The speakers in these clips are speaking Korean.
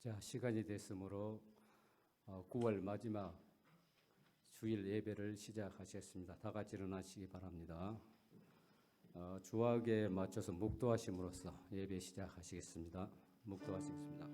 자, 시간이 됐으므로 9월 마지막 주일 예배를 시작하시겠습니다. 다 같이 일어나시기 바랍니다. 주악에 맞춰서 묵도하심으로써 예배 시작하시겠습니다. 묵도하시겠습니다.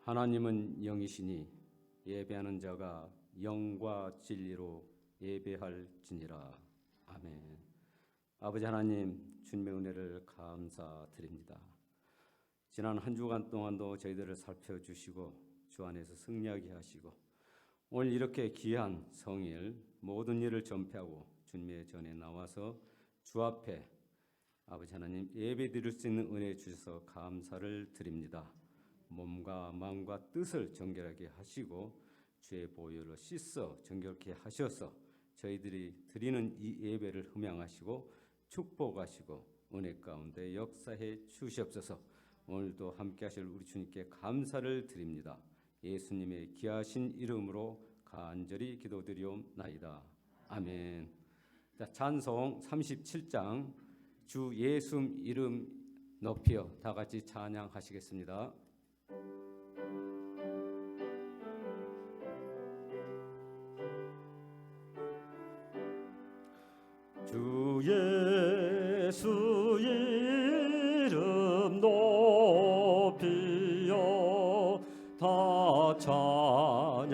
하나님은 영이시니 예배하는 자가 영과 진리로 예배할지니라. 아멘. 아버지 하나님, 주님의 은혜를 감사드립니다. 지난 한 주간 동안도 저희들을 살펴주시고 주 안에서 승리하게 하시고 오늘 이렇게 귀한 성일 모든 일을 전폐하고 주님의 전에 나와서 주 앞에 아버지 하나님 예배 드릴 수 있는 은혜 주셔서 감사를 드립니다. 몸과 마음과 뜻을 정결하게 하시고 주의 보혈로 씻어 정결케 하셔서 저희들이 드리는 이 예배를 흠양하시고 축복하시고 은혜 가운데 역사해 주시옵소서. 오늘도 함께 하실 우리 주님께 감사를 드립니다. 예수님의 귀하신 이름으로 간절히 기도드리옵나이다. 아멘. 자, 찬송 37장 주 예수 이름 높여 다 같이 찬양하시겠습니다. 주 예수 이름 높이여 다 찬양하여라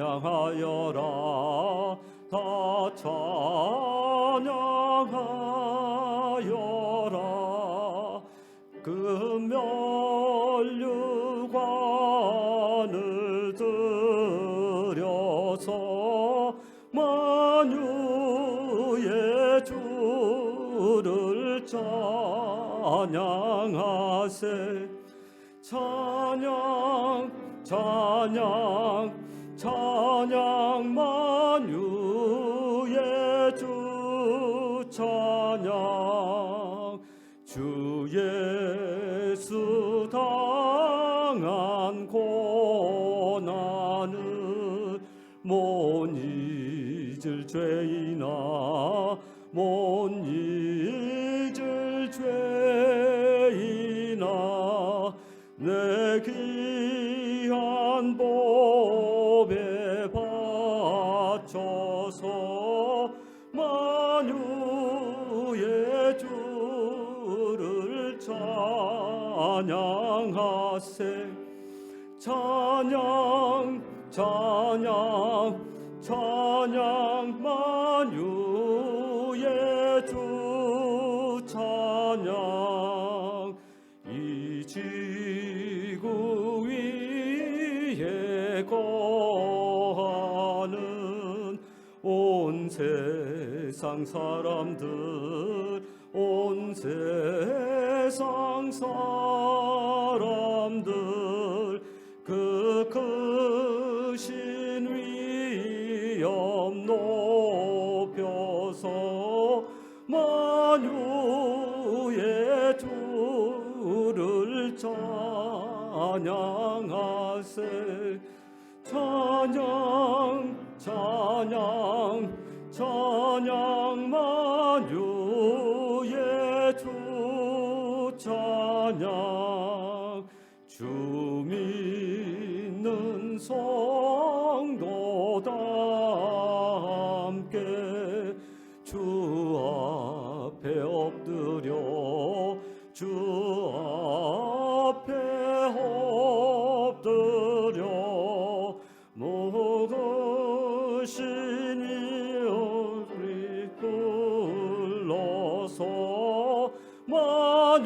다 찬양하여라 그 면류관을 들여서 만유의 주를 찬양하세 찬양 찬양 찬양 만유의 주 찬양 주 예수 당한 고난을 못 잊을 죄이나 못 잊을 죄이나 내 귀한 법에 바쳐서 만유의 주를 찬양하세 찬양 찬양 찬양 만유의 주 찬양 이 지구 위에 거하는 온 세상 사람들 온 세상 사람들 그 크신 위엄 높여서 만유의 주를 찬양하세 찬양 찬양 찬양 만유의 주 찬양 주 믿는 성도 다 함께 주 앞에 엎드려 주 앞에 엎드려 먹으신 이를 굴러서 만유의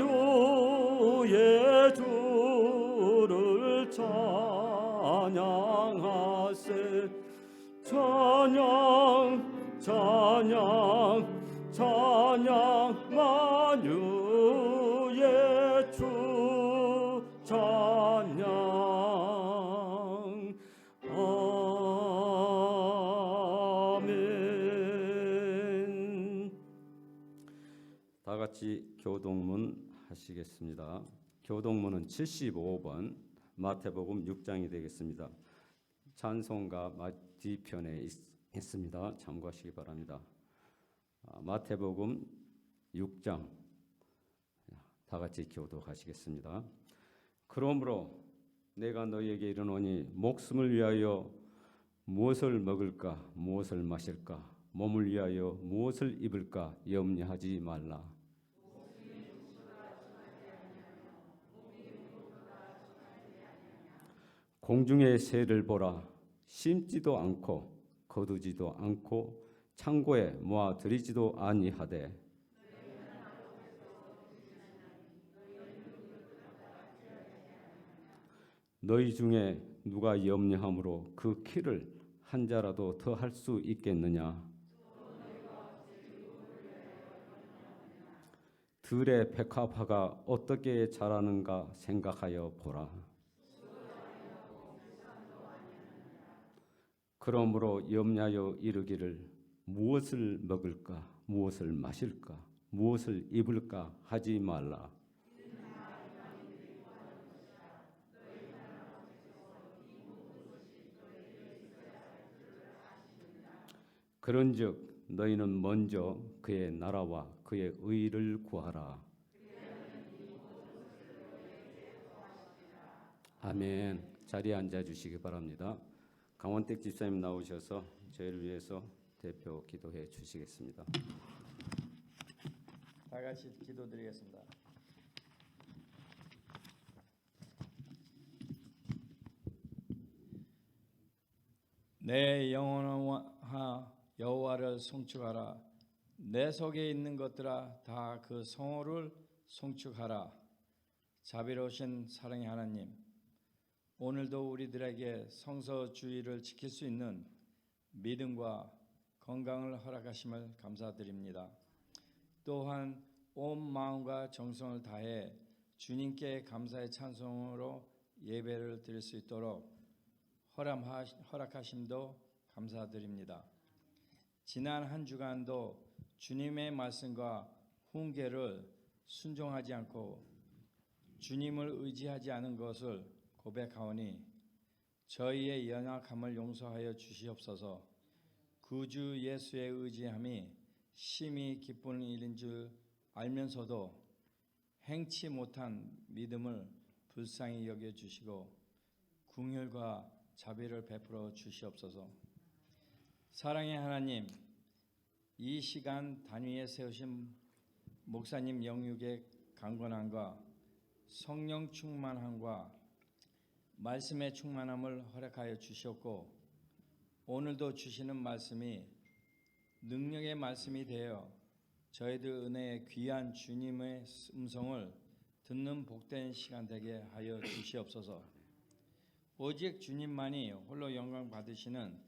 주를 찬양하세 찬양 찬양 찬양 만유의 주 찬양 아멘. 다 같이 교동문 하시겠습니다. 교동문은 75번 마태복음 6장이 되겠습니다. 찬송가 뒤편에 있습니다. 참고하시기 바랍니다. 마태복음 6장 다 같이 교독하시겠습니다. 그러므로 내가 너희에게 이르노니 목숨을 위하여 무엇을 먹을까 무엇을 마실까 몸을 위하여 무엇을 입을까 염려하지 말라. 공중의 새를 보라. 심지도 않고 거두지도 않고 창고에 모아 들이지도 아니하되 너희 중에 누가 염려함으로 그 키를 한 자라도 더 할 수 있겠느냐? 들의 백합화가 어떻게 자라는가 생각하여 보라. 그러므로 염려하여 이르기를 무엇을 먹을까 무엇을 마실까 무엇을 입을까 하지 말라. 그런즉 너희는 먼저 그의 나라와 그의 의를 구하라. 아멘. 자리에 앉아 주시기 바랍니다. 강원택 집사님 나오셔서 저희를 위해서 대표 기도해 주시겠습니다. 다 같이 기도드리겠습니다. 내 영혼아 여호와를 송축하라. 내 속에 있는 것들아 다 그 성호를 송축하라. 자비로우신 사랑의 하나님, 오늘도 우리들에게 성서 주의를 지킬 수 있는 믿음과 건강을 허락하심을 감사드립니다. 또한 온 마음과 정성을 다해 주님께 감사의 찬송으로 예배를 드릴 수 있도록 허락하심도 감사드립니다. 지난 한 주간도 주님의 말씀과 훈계를 순종하지 않고 주님을 의지하지 않은 것을 고백하오니 저희의 연약함을 용서하여 주시옵소서. 구주 예수의 의지함이 심히 기쁜 일인 줄 알면서도 행치 못한 믿음을 불쌍히 여겨주시고 긍휼과 자비를 베풀어 주시옵소서. 사랑의 하나님, 이 시간 단위에 세우신 목사님 영육의 강건함과 성령 충만함과 말씀의 충만함을 허락하여 주셨고 오늘도 주시는 말씀이 능력의 말씀이 되어 저희들 은혜의 귀한 주님의 음성을 듣는 복된 시간 되게 하여 주시옵소서. 오직 주님만이 홀로 영광 받으시는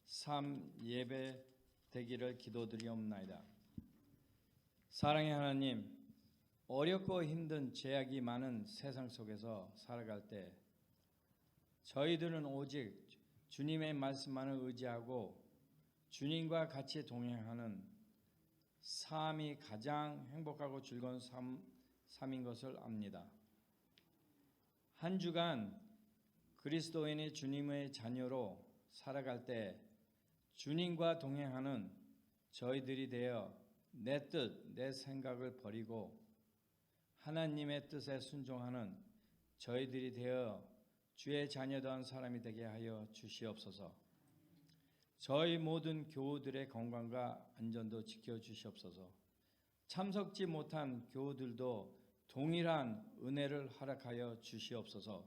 삶 예배 되기를 기도드리옵나이다. 사랑의 하나님, 어렵고 힘든 제약이 많은 세상 속에서 살아갈 때 저희들은 오직 주님의 말씀만을 의지하고 주님과 같이 동행하는 삶이 가장 행복하고 즐거운 삶인 것을 압니다. 한 주간 그리스도인이 주님의 자녀로 살아갈 때 주님과 동행하는 저희들이 되어 내 뜻, 내 생각을 버리고 하나님의 뜻에 순종하는 저희들이 되어 주의 자녀다운 사람이 되게 하여 주시옵소서. 저희 모든 교우들의 건강과 안전도 지켜주시옵소서. 참석지 못한 교우들도 동일한 은혜를 허락하여 주시옵소서.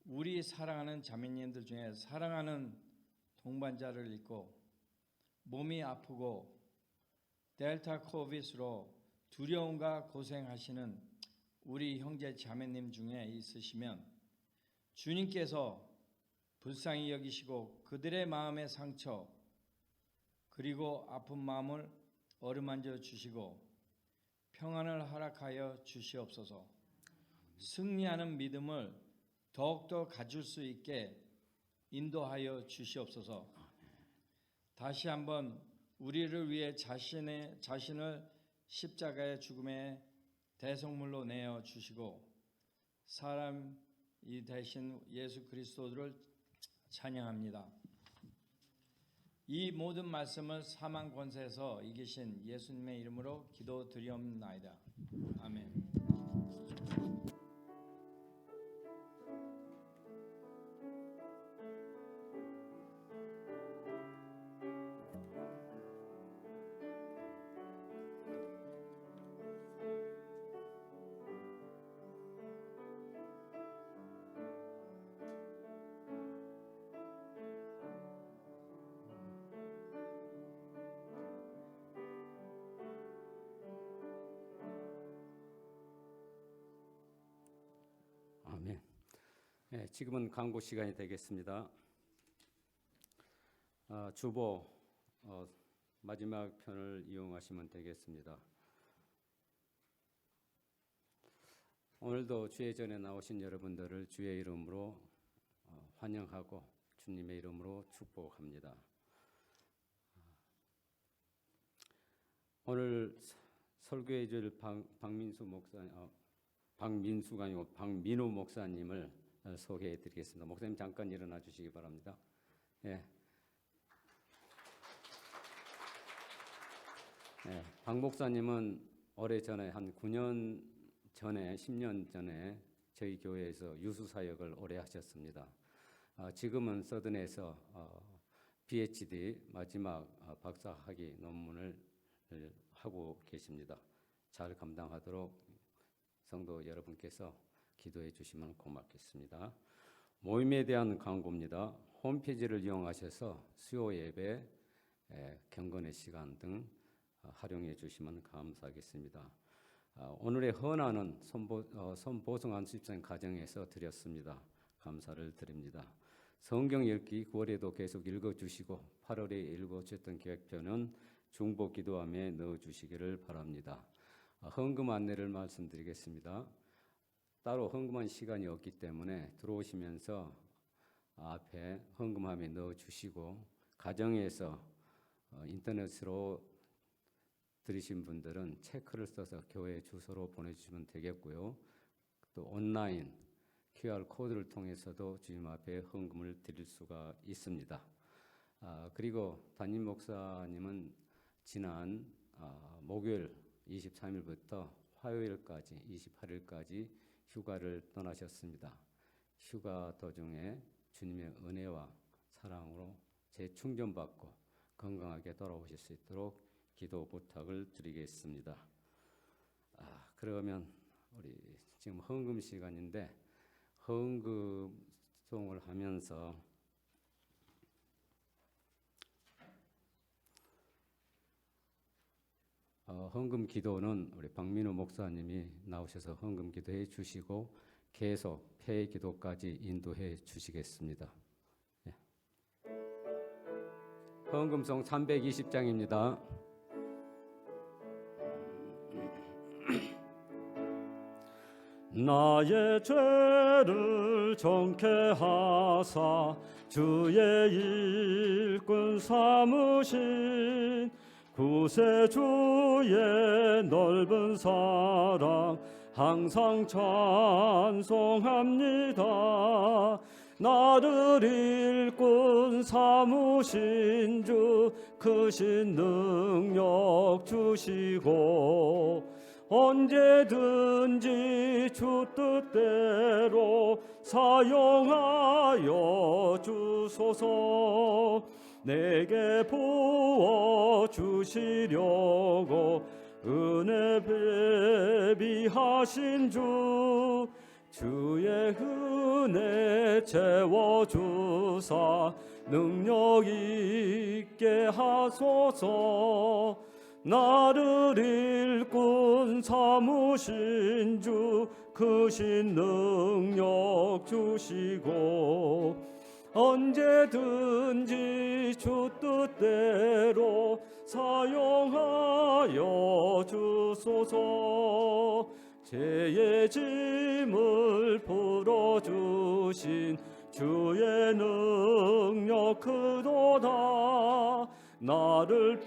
우리 사랑하는 자매님들 중에 사랑하는 동반자를 잃고 몸이 아프고 델타 코비드로 두려움과 고생하시는 우리 형제 자매님 중에 있으시면 주님께서 불쌍히 여기시고 그들의 마음의 상처 그리고 아픈 마음을 어루만져 주시고 평안을 허락하여 주시옵소서. 승리하는 믿음을 더욱더 가질 수 있게 인도하여 주시옵소서. 다시 한번 우리를 위해 자신을 십자가의 죽음의 대속물로 내어 주시고 사람이 되신 예수 그리스도를 찬양합니다. 이 모든 말씀을 사망 권세에서 이기신 예수님의 이름으로 기도드리옵나이다. 아멘. 아멘. 네, 지금은 광고 시간이 되겠습니다. 주보 마지막 편을 이용하시면 되겠습니다. 오늘도 주의 전에 나오신 여러분들을 주의 이름으로 환영하고 주님의 이름으로 축복합니다. 오늘 설교해 줄 박민우 목사님을 소개해 드리겠습니다. 목사님 잠깐 일어나 주시기 바랍니다. 예. 네, 박 목사님은 오래전에 한 9년 전에 10년 전에 저희 교회에서 유수 사역을 오래 하셨습니다. 지금은 서든에서 PhD 마지막 박사학위 논문을 하고 계십니다. 잘 감당하도록 성도 여러분께서 기도해 주시면 고맙겠습니다. 모임에 대한 광고입니다. 홈페이지를 이용하셔서 수요 예배, 경건의 시간 등 활용해 주시면 감사하겠습니다. 오늘의 헌화는 손보성한 수집생 가정에서 드렸습니다. 감사를 드립니다. 성경 읽기 9월에도 계속 읽어주시고 8월에 읽어주셨던 계획표는 중보 기도함에 넣어주시기를 바랍니다. 헌금 안내를 말씀드리겠습니다. 따로 헌금한 시간이 없기 때문에 들어오시면서 앞에 헌금함에 넣어주시고 가정에서 인터넷으로 들으신 분들은 체크를 써서 교회 주소로 보내주시면 되겠고요. 또 온라인 QR 코드를 통해서도 주님 앞에 헌금을 드릴 수가 있습니다. 그리고 담임 목사님은 지난 목요일 23일부터 화요일까지 28일까지 휴가를 떠나셨습니다. 휴가 도중에 주님의 은혜와 사랑으로 재충전받고 건강하게 돌아오실 수 있도록 기도 부탁을 드리겠습니다. 그러면 우리 지금 헌금 시간인데 헌금송을 하면서 헌금 기도는 우리 박민우 목사님이 나오셔서 헌금 기도해 주시고 계속 폐 기도까지 인도해 주시겠습니다. 예. 헌금송 320장입니다. 나의 죄를 정케 하사 주의 일꾼 삼으신 구세주의 넓은 사랑 항상 찬송합니다. 나를 일꾼 삼으신 주 크신 능력 주시고 언제든지 주 뜻대로 사용하여 주소서. 내게 부어 주시려고 은혜 배비하신 주 주의 은혜 채워주사 능력 있게 하소서. 나를 일꾼 삼으신 주 크신 능력 주시고 언제든지 주 뜻대로 사용하여 주소서. 죄의 짐을 풀어주신 주의 능력 크도다. 나를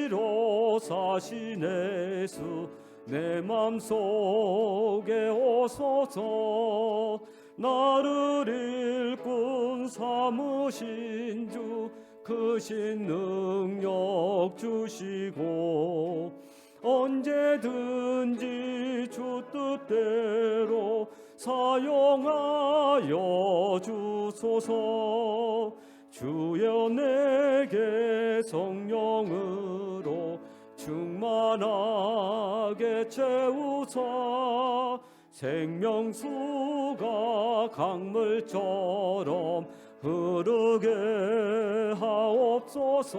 비로사신 예수 내 맘속에 오소서. 나를 일꾼 삼으신 주 크신 능력 주시고 언제든지 주 뜻대로 사용하여 주소서. 주여 내게 성령으로 충만하게 채우사 생명수가 강물처럼 흐르게 하옵소서.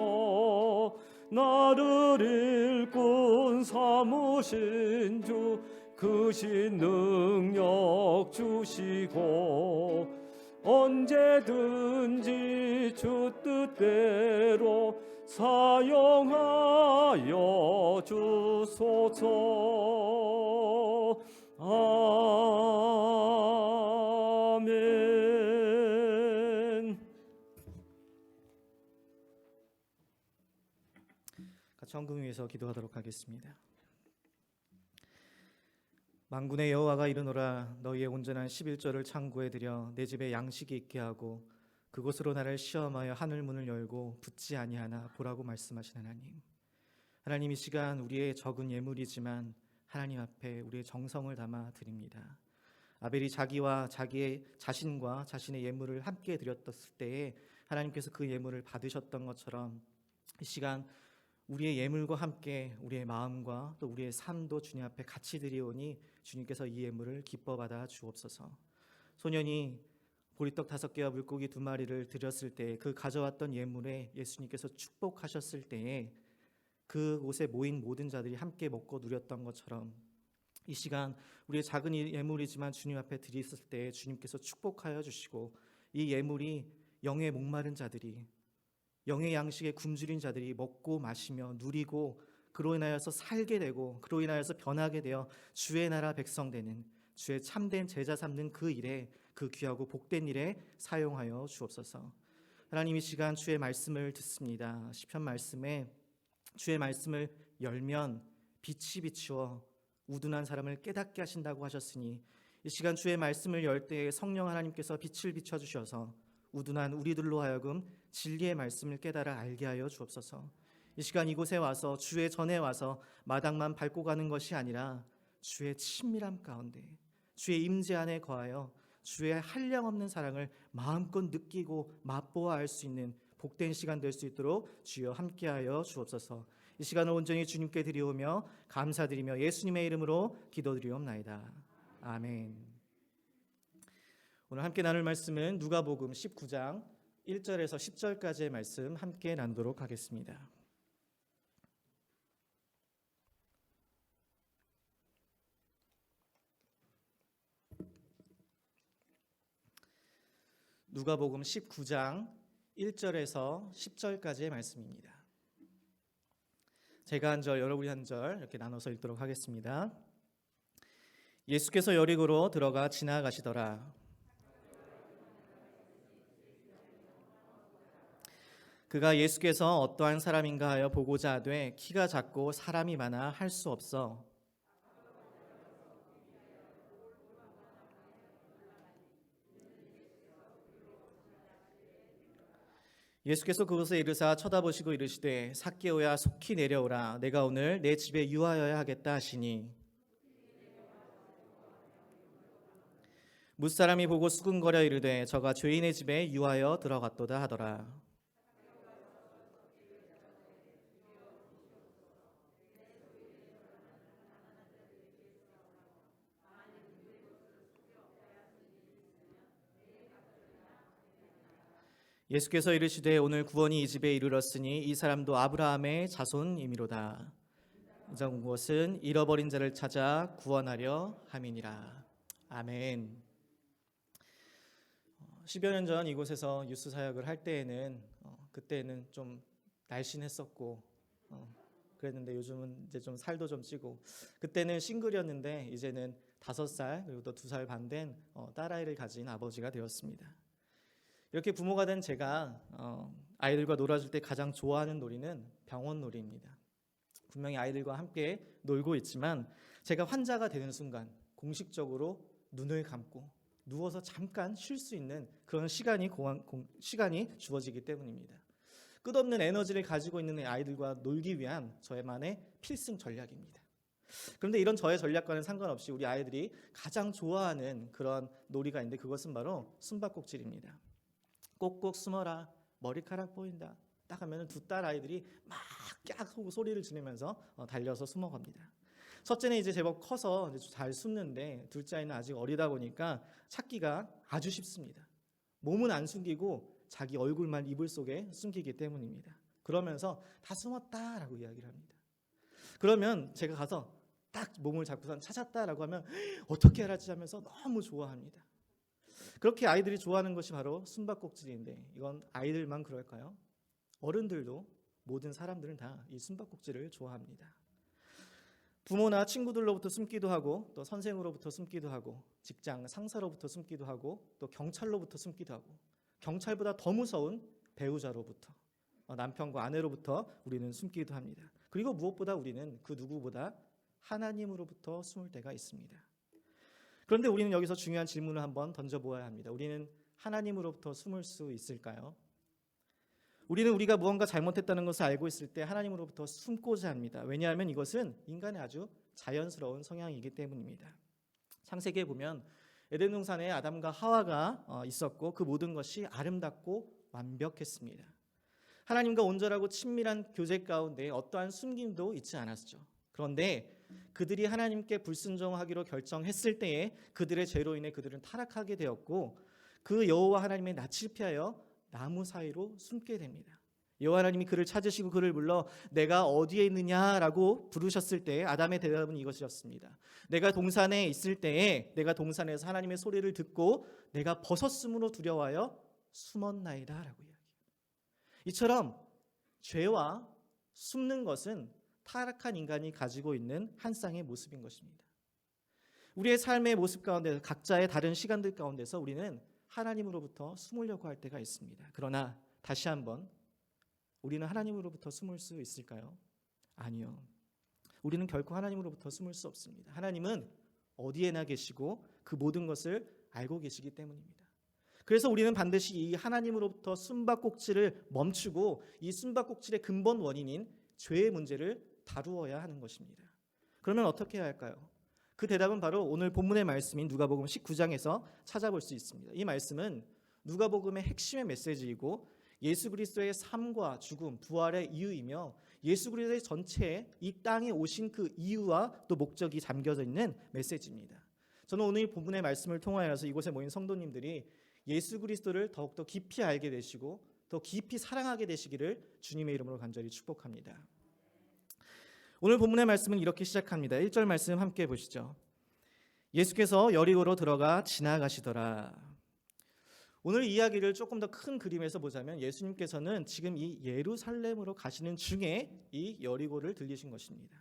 나를 일꾼 삼으신 주 크신 능력 주시고 언제든지 주 뜻대로 사용하여 주소서. 아멘. 같이 헌금 위해서 기도하도록 하겠습니다. 만군의 여호와가 이르노라. 너희의 온전한 11조를 창고에 들여 내 집에 양식이 있게 하고 그곳으로 나를 시험하여 하늘 문을 열고 붙지 아니하나 보라고 말씀하신 하나님. 하나님, 이 시간 우리의 적은 예물이지만 하나님 앞에 우리의 정성을 담아 드립니다. 아벨이 자기와 자기의 자신과 자신의 예물을 함께 드렸을 때에 하나님께서 그 예물을 받으셨던 것처럼 이 시간 우리의 예물과 함께 우리의 마음과 또 우리의 삶도 주님 앞에 같이 드리오니 주님께서 이 예물을 기뻐 받아 주옵소서. 소년이 보리떡 5개와 물고기 2마리를 드렸을 때 그 가져왔던 예물에 예수님께서 축복하셨을 때에 그곳에 모인 모든 자들이 함께 먹고 누렸던 것처럼 이 시간 우리의 작은 예물이지만 주님 앞에 드렸을 때 주님께서 축복하여 주시고 이 예물이 영의 목마른 자들이, 영의 양식에 굶주린 자들이 먹고 마시며 누리고 그로 인하여서 살게 되고 그로 인하여서 변하게 되어 주의 나라 백성 되는, 주의 참된 제자 삼는 그 일에, 그 귀하고 복된 일에 사용하여 주옵소서. 하나님, 이 시간 주의 말씀을 듣습니다. 시편 말씀에 주의 말씀을 열면 빛이 비추어 우둔한 사람을 깨닫게 하신다고 하셨으니 이 시간 주의 말씀을 열 때에 성령 하나님께서 빛을 비춰주셔서 우둔한 우리들로 하여금 진리의 말씀을 깨달아 알게 하여 주옵소서. 이 시간 이곳에 와서 주의 전에 와서 마당만 밟고 가는 것이 아니라 주의 친밀함 가운데 주의 임재 안에 거하여 주의 한량없는 사랑을 마음껏 느끼고 맛보아 알 수 있는 복된 시간 될 수 있도록 주여 함께하여 주옵소서. 이 시간을 온전히 주님께 드리오며 감사드리며 예수님의 이름으로 기도드리옵나이다. 아멘. 오늘 함께 나눌 말씀은 누가복음 19장 1절에서 10절까지의 말씀 함께 나누도록 하겠습니다. 누가복음 19장 1절에서 10절까지의 말씀입니다. 제가 한 절, 여러분이 한 절 이렇게 나눠서 읽도록 하겠습니다. 예수께서 여리고로 들어가 지나가시더라. 그가 예수께서 어떠한 사람인가 하여 보고자 하되 키가 작고 사람이 많아 할 수 없어 예수께서 그곳에 이르사 쳐다보시고 이르시되 삭개오야 속히 내려오라. 내가 오늘 내 집에 유하여야 하겠다 하시니 뭇사람이 보고 수군거려 이르되 저가 죄인의 집에 유하여 들어갔도다 하더라. 예수께서 이르시되 오늘 구원이 이 집에 이르렀으니 이 사람도 아브라함의 자손이미로다. 이전 온 것은 잃어버린 자를 찾아 구원하려 함이니라. 아멘. 10여 년 전 이곳에서 유스 사역을 할 때에는 그때는 좀 날씬했었고 그랬는데 요즘은 이제 좀 살도 좀 찌고, 그때는 싱글이었는데 이제는 5살 그리고 또 2살 반 된 딸아이를 가진 아버지가 되었습니다. 이렇게 부모가 된 제가 아이들과 놀아줄 때 가장 좋아하는 놀이는 병원 놀이입니다. 분명히 아이들과 함께 놀고 있지만 제가 환자가 되는 순간 공식적으로 눈을 감고 누워서 잠깐 쉴 수 있는 그런 시간이 주어지기 때문입니다. 끝없는 에너지를 가지고 있는 아이들과 놀기 위한 저희만의 필승 전략입니다. 그런데 이런 저의 전략과는 상관없이 우리 아이들이 가장 좋아하는 그런 놀이가 있는데 그것은 바로 숨바꼭질입니다. 꼭꼭 숨어라, 머리카락 보인다 딱 하면 두 딸 아이들이 막 깍 소리를 지르면서 달려서 숨어갑니다. 첫째는 이제 제법 커서 이제 잘 숨는데 둘째 아이는 아직 어리다 보니까 찾기가 아주 쉽습니다. 몸은 안 숨기고 자기 얼굴만 이불 속에 숨기기 때문입니다. 그러면서 다 숨었다라고 이야기를 합니다. 그러면 제가 가서 딱 몸을 잡고선 찾았다라고 하면 어떻게 알았지 하면서 너무 좋아합니다. 그렇게 아이들이 좋아하는 것이 바로 숨바꼭질인데 이건 아이들만 그럴까요? 어른들도 모든 사람들은 다 이 숨바꼭질을 좋아합니다. 부모나 친구들로부터 숨기도 하고 또 선생으로부터 숨기도 하고 직장 상사로부터 숨기도 하고 또 경찰로부터 숨기도 하고 경찰보다 더 무서운 배우자로부터 남편과 아내로부터 우리는 숨기도 합니다. 그리고 무엇보다 우리는 그 누구보다 하나님으로부터 숨을 때가 있습니다. 그런데 우리는 여기서 중요한 질문을 한번 던져보아야 합니다. 우리는 하나님으로부터 숨을 수 있을까요? 우리는 우리가 무언가 잘못했다는 것을 알고 있을 때 하나님으로부터 숨고자 합니다. 왜냐하면 이것은 인간의 아주 자연스러운 성향이기 때문입니다. 창세기에 보면 에덴 동산에 아담과 하와가 있었고 그 모든 것이 아름답고 완벽했습니다. 하나님과 온전하고 친밀한 교제 가운데 어떠한 숨김도 있지 않았죠. 그런데 그들이 하나님께 불순종하기로 결정했을 때에 그들의 죄로 인해 그들은 타락하게 되었고 그 여호와 하나님의 낯을 피하여 나무 사이로 숨게 됩니다. 여호와 하나님이 그를 찾으시고 그를 불러 내가 어디에 있느냐라고 부르셨을 때 아담의 대답은 이것이었습니다. 내가 동산에 있을 때에 내가 동산에서 하나님의 소리를 듣고 내가 벗었으므로 두려워하여 숨었나이다 라고 이야기해요. 이처럼 죄와 숨는 것은 타락한 인간이 가지고 있는 한 쌍의 모습인 것입니다. 우리의 삶의 모습 가운데 각자의 다른 시간들 가운데서 우리는 하나님으로부터 숨으려고 할 때가 있습니다. 그러나 다시 한번 우리는 하나님으로부터 숨을 수 있을까요? 아니요. 우리는 결코 하나님으로부터 숨을 수 없습니다. 하나님은 어디에나 계시고 그 모든 것을 알고 계시기 때문입니다. 그래서 우리는 반드시 이 하나님으로부터 숨바꼭질을 멈추고 이 숨바꼭질의 근본 원인인 죄의 문제를 다루어야 하는 것입니다. 그러면 어떻게 해야 할까요? 그 대답은 바로 오늘 본문의 말씀인 누가복음 19장에서 찾아볼 수 있습니다. 이 말씀은 누가복음의 핵심의 메시지이고 예수 그리스도의 삶과 죽음, 부활의 이유이며 예수 그리스도의 전체에 이 땅에 오신 그 이유와 또 목적이 담겨져 있는 메시지입니다. 저는 오늘 본문의 말씀을 통하여서 이곳에 모인 성도님들이 예수 그리스도를 더욱더 깊이 알게 되시고 더 깊이 사랑하게 되시기를 주님의 이름으로 간절히 축복합니다. 오늘 본문의 말씀은 이렇게 시작합니다. 1절 말씀 함께 보시죠. 예수께서 여리고로 들어가 지나가시더라. 오늘 이야기를 조금 더 큰 그림에서 보자면 예수님께서는 지금 이 예루살렘으로 가시는 중에 이 여리고를 들리신 것입니다.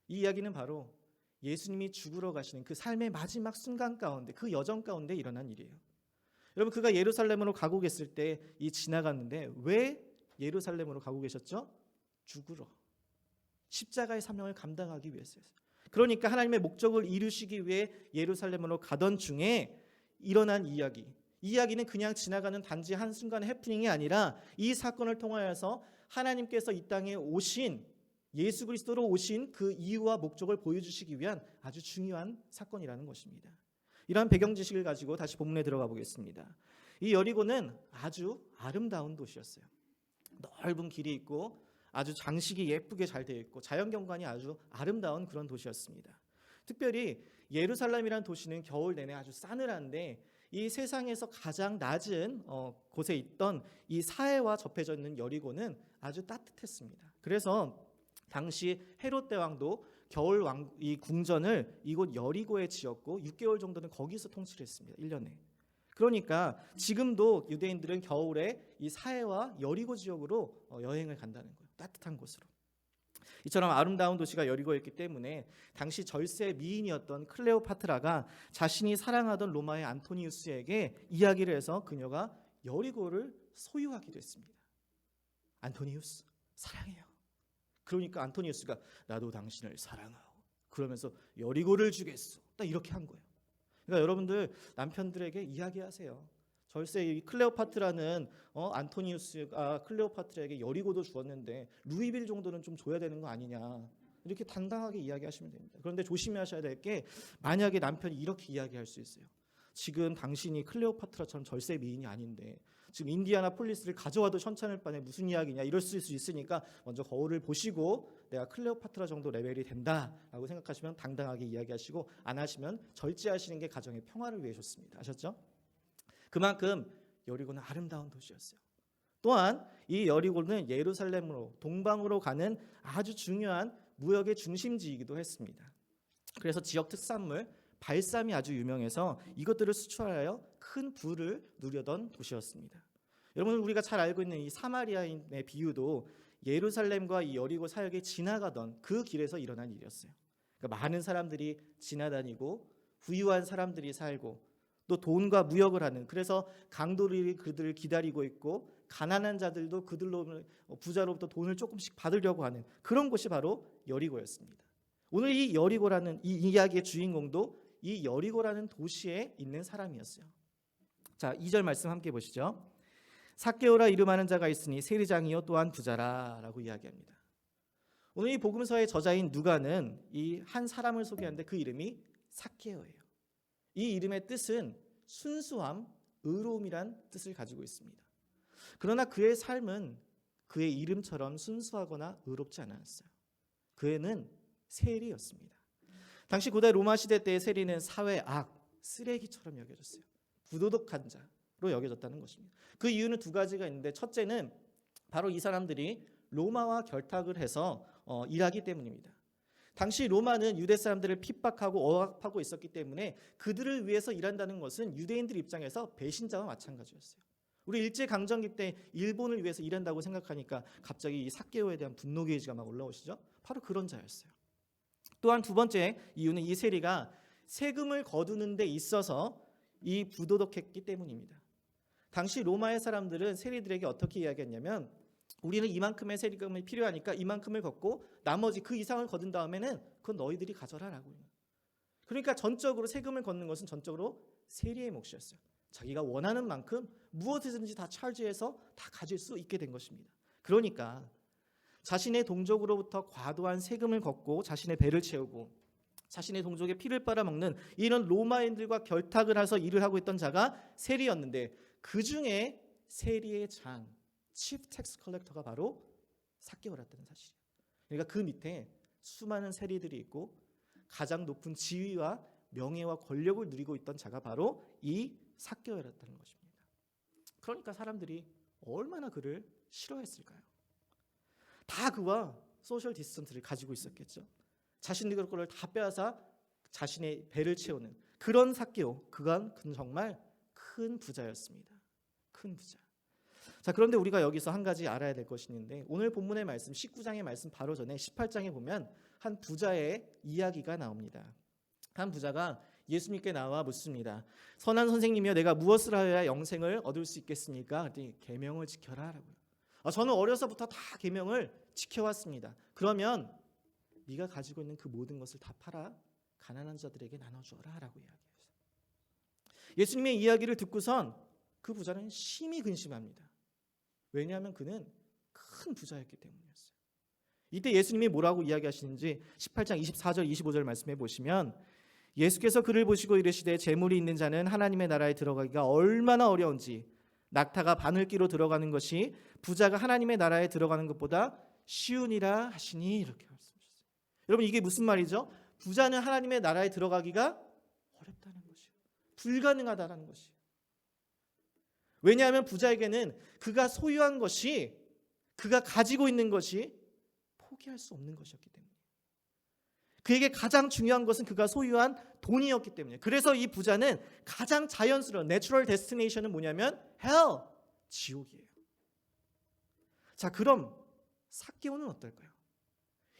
이 이야기는 바로 예수님이 죽으러 가시는 그 삶의 마지막 순간 가운데 그 여정 가운데 일어난 일이에요. 여러분 그가 예루살렘으로 가고 계실 때 이 지나갔는데 왜 예루살렘으로 가고 계셨죠? 죽으러. 십자가의 사명을 감당하기 위해서였어요. 그러니까 하나님의 목적을 이루시기 위해 예루살렘으로 가던 중에 일어난 이야기. 이 이야기는 그냥 지나가는 단지 한순간의 해프닝이 아니라 이 사건을 통하여서 하나님께서 이 땅에 오신 예수 그리스도로 오신 그 이유와 목적을 보여주시기 위한 아주 중요한 사건이라는 것입니다. 이러한 배경 지식을 가지고 다시 본문에 들어가 보겠습니다. 이 여리고는 아주 아름다운 도시였어요. 넓은 길이 있고 아주 장식이 예쁘게 잘 되어 있고 자연경관이 아주 아름다운 그런 도시였습니다. 특별히 예루살렘이라는 도시는 겨울 내내 아주 싸늘한데 이 세상에서 가장 낮은 곳에 있던 이 사해와 접해져 있는 여리고는 아주 따뜻했습니다. 그래서 당시 헤롯 대왕도 겨울 이 궁전을 이곳 여리고에 지었고 6개월 정도는 거기서 통치를 했습니다. 1년에. 그러니까 지금도 유대인들은 겨울에 이 사해와 여리고 지역으로 여행을 간다는 거예요. 따뜻한 곳으로. 이처럼 아름다운 도시가 여리고였기 때문에 당시 절세 미인이었던 클레오파트라가 자신이 사랑하던 로마의 안토니우스에게 이야기를 해서 그녀가 여리고를 소유하기도 했습니다. 안토니우스 사랑해요. 그러니까 안토니우스가 나도 당신을 사랑하오. 그러면서 여리고를 주겠소. 딱 이렇게 한 거예요. 그러니까 여러분들 남편들에게 이야기하세요. 절세 이 클레오파트라는 안토니우스가 클레오파트라에게 여리고도 주었는데 루이빌 정도는 좀 줘야 되는 거 아니냐. 이렇게 당당하게 이야기하시면 됩니다. 그런데 조심하셔야 될 게 만약에 남편이 이렇게 이야기할 수 있어요. 지금 당신이 클레오파트라처럼 절세 미인이 아닌데 지금 인디아나폴리스를 가져와도 천찬을 바네 무슨 이야기냐 이럴 수 있으니까 먼저 거울을 보시고 내가 클레오파트라 정도 레벨이 된다라고 생각하시면 당당하게 이야기하시고 안 하시면 절제하시는 게 가정의 평화를 위해 좋습니다. 아셨죠? 그만큼 여리고는 아름다운 도시였어요. 또한 이 여리고는 예루살렘으로 동방으로 가는 아주 중요한 무역의 중심지이기도 했습니다. 그래서 지역 특산물 발삼이 아주 유명해서 이것들을 수출하여 큰 부를 누려던 도시였습니다. 여러분 우리가 잘 알고 있는 이 사마리아인의 비유도 예루살렘과 이 여리고 사역에 지나가던 그 길에서 일어난 일이었어요. 그러니까 많은 사람들이 지나다니고 부유한 사람들이 살고 또 돈과 무역을 하는 그래서 강도들이 그들을 기다리고 있고 가난한 자들도 그들로 부자로부터 돈을 조금씩 받으려고 하는 그런 곳이 바로 여리고였습니다. 오늘 이 여리고라는 이 이야기의 주인공도 이 여리고라는 도시에 있는 사람이었어요. 자, 2절 말씀 함께 보시죠. 삭개오라 이름하는 자가 있으니 세리장이요 또한 부자라라고 이야기합니다. 오늘 이 복음서의 저자인 누가는 이 한 사람을 소개하는데 그 이름이 삭개오예요. 이 이름의 뜻은 순수함, 의로움이란 뜻을 가지고 있습니다. 그러나 그의 삶은 그의 이름처럼 순수하거나 의롭지 않았어요. 그는 세리였습니다. 당시 고대 로마 시대 때의 세리는 사회 악, 쓰레기처럼 여겨졌어요. 부도덕한 자로 여겨졌다는 것입니다. 그 이유는 두 가지가 있는데 첫째는 바로 이 사람들이 로마와 결탁을 해서 일하기 때문입니다. 당시 로마는 유대 사람들을 핍박하고 억압하고 있었기 때문에 그들을 위해서 일한다는 것은 유대인들 입장에서 배신자와 마찬가지였어요. 우리 일제강점기 때 일본을 위해서 일한다고 생각하니까 갑자기 이 삭개오에 대한 분노 게이지가 막 올라오시죠. 바로 그런 자였어요. 또한 두 번째 이유는 이 세리가 세금을 거두는 데 있어서 이 부도덕했기 때문입니다. 당시 로마의 사람들은 세리들에게 어떻게 이야기했냐면 우리는 이만큼의 세리금이 필요하니까 이만큼을 걷고 나머지 그 이상을 거둔 다음에는 그건 너희들이 가져라라고. 그러니까 전적으로 세금을 걷는 것은 전적으로 세리의 몫이었어요. 자기가 원하는 만큼 무엇이든지 다 차지해서 다 가질 수 있게 된 것입니다. 그러니까 자신의 동족으로부터 과도한 세금을 걷고 자신의 배를 채우고 자신의 동족의 피를 빨아먹는 이런 로마인들과 결탁을 해서 일을 하고 있던 자가 세리였는데 그 중에 세리의 장, 치프 텍스 컬렉터가 바로 삭개오였다는 사실이에요. 그러니까 그 밑에 수많은 세리들이 있고 가장 높은 지위와 명예와 권력을 누리고 있던 자가 바로 이 삭개오였다는 것입니다. 그러니까 사람들이 얼마나 그를 싫어했을까요? 다 그와 소셜 디스턴스를 가지고 있었겠죠. 자신들 거를 다 빼앗아 자신의 배를 채우는 그런 삭개오, 그는 정말 큰 부자였습니다. 큰 부자. 자, 그런데 우리가 여기서 한 가지 알아야 될 것이 있는데 오늘 본문의 말씀 19장의 말씀 바로 전에 18장에 보면 한 부자의 이야기가 나옵니다. 한 부자가 예수님께 나와 묻습니다. 선한 선생님이여 내가 무엇을 하여야 영생을 얻을 수 있겠습니까? 그랬더니 계명을 지켜라 라고요. 저는 어려서부터 다 계명을 지켜왔습니다. 그러면 네가 가지고 있는 그 모든 것을 다 팔아 가난한 자들에게 나눠주어라 라고 이야기했어요. 예수님의 이야기를 듣고선 그 부자는 심히 근심합니다. 왜냐하면 그는 큰 부자였기 때문이었어요. 이때 예수님이 뭐라고 이야기하시는지 18장 24절 25절 말씀해 보시면 예수께서 그를 보시고 이르시되 재물이 있는 자는 하나님의 나라에 들어가기가 얼마나 어려운지 낙타가 바늘기로 들어가는 것이 부자가 하나님의 나라에 들어가는 것보다 쉬우니라 하시니 이렇게 말씀하셨어요. 여러분 이게 무슨 말이죠? 부자는 하나님의 나라에 들어가기가 어렵다는 것이에요. 불가능하다는 것이에요. 왜냐하면 부자에게는 그가 소유한 것이 그가 가지고 있는 것이 포기할 수 없는 것이었기 때문에 그에게 가장 중요한 것은 그가 소유한 돈이었기 때문에. 그래서 이 부자는 가장 자연스러운 내추럴 데스티네이션은 뭐냐면 hell, 지옥이에요. 자, 그럼 삭개오는 어떨까요?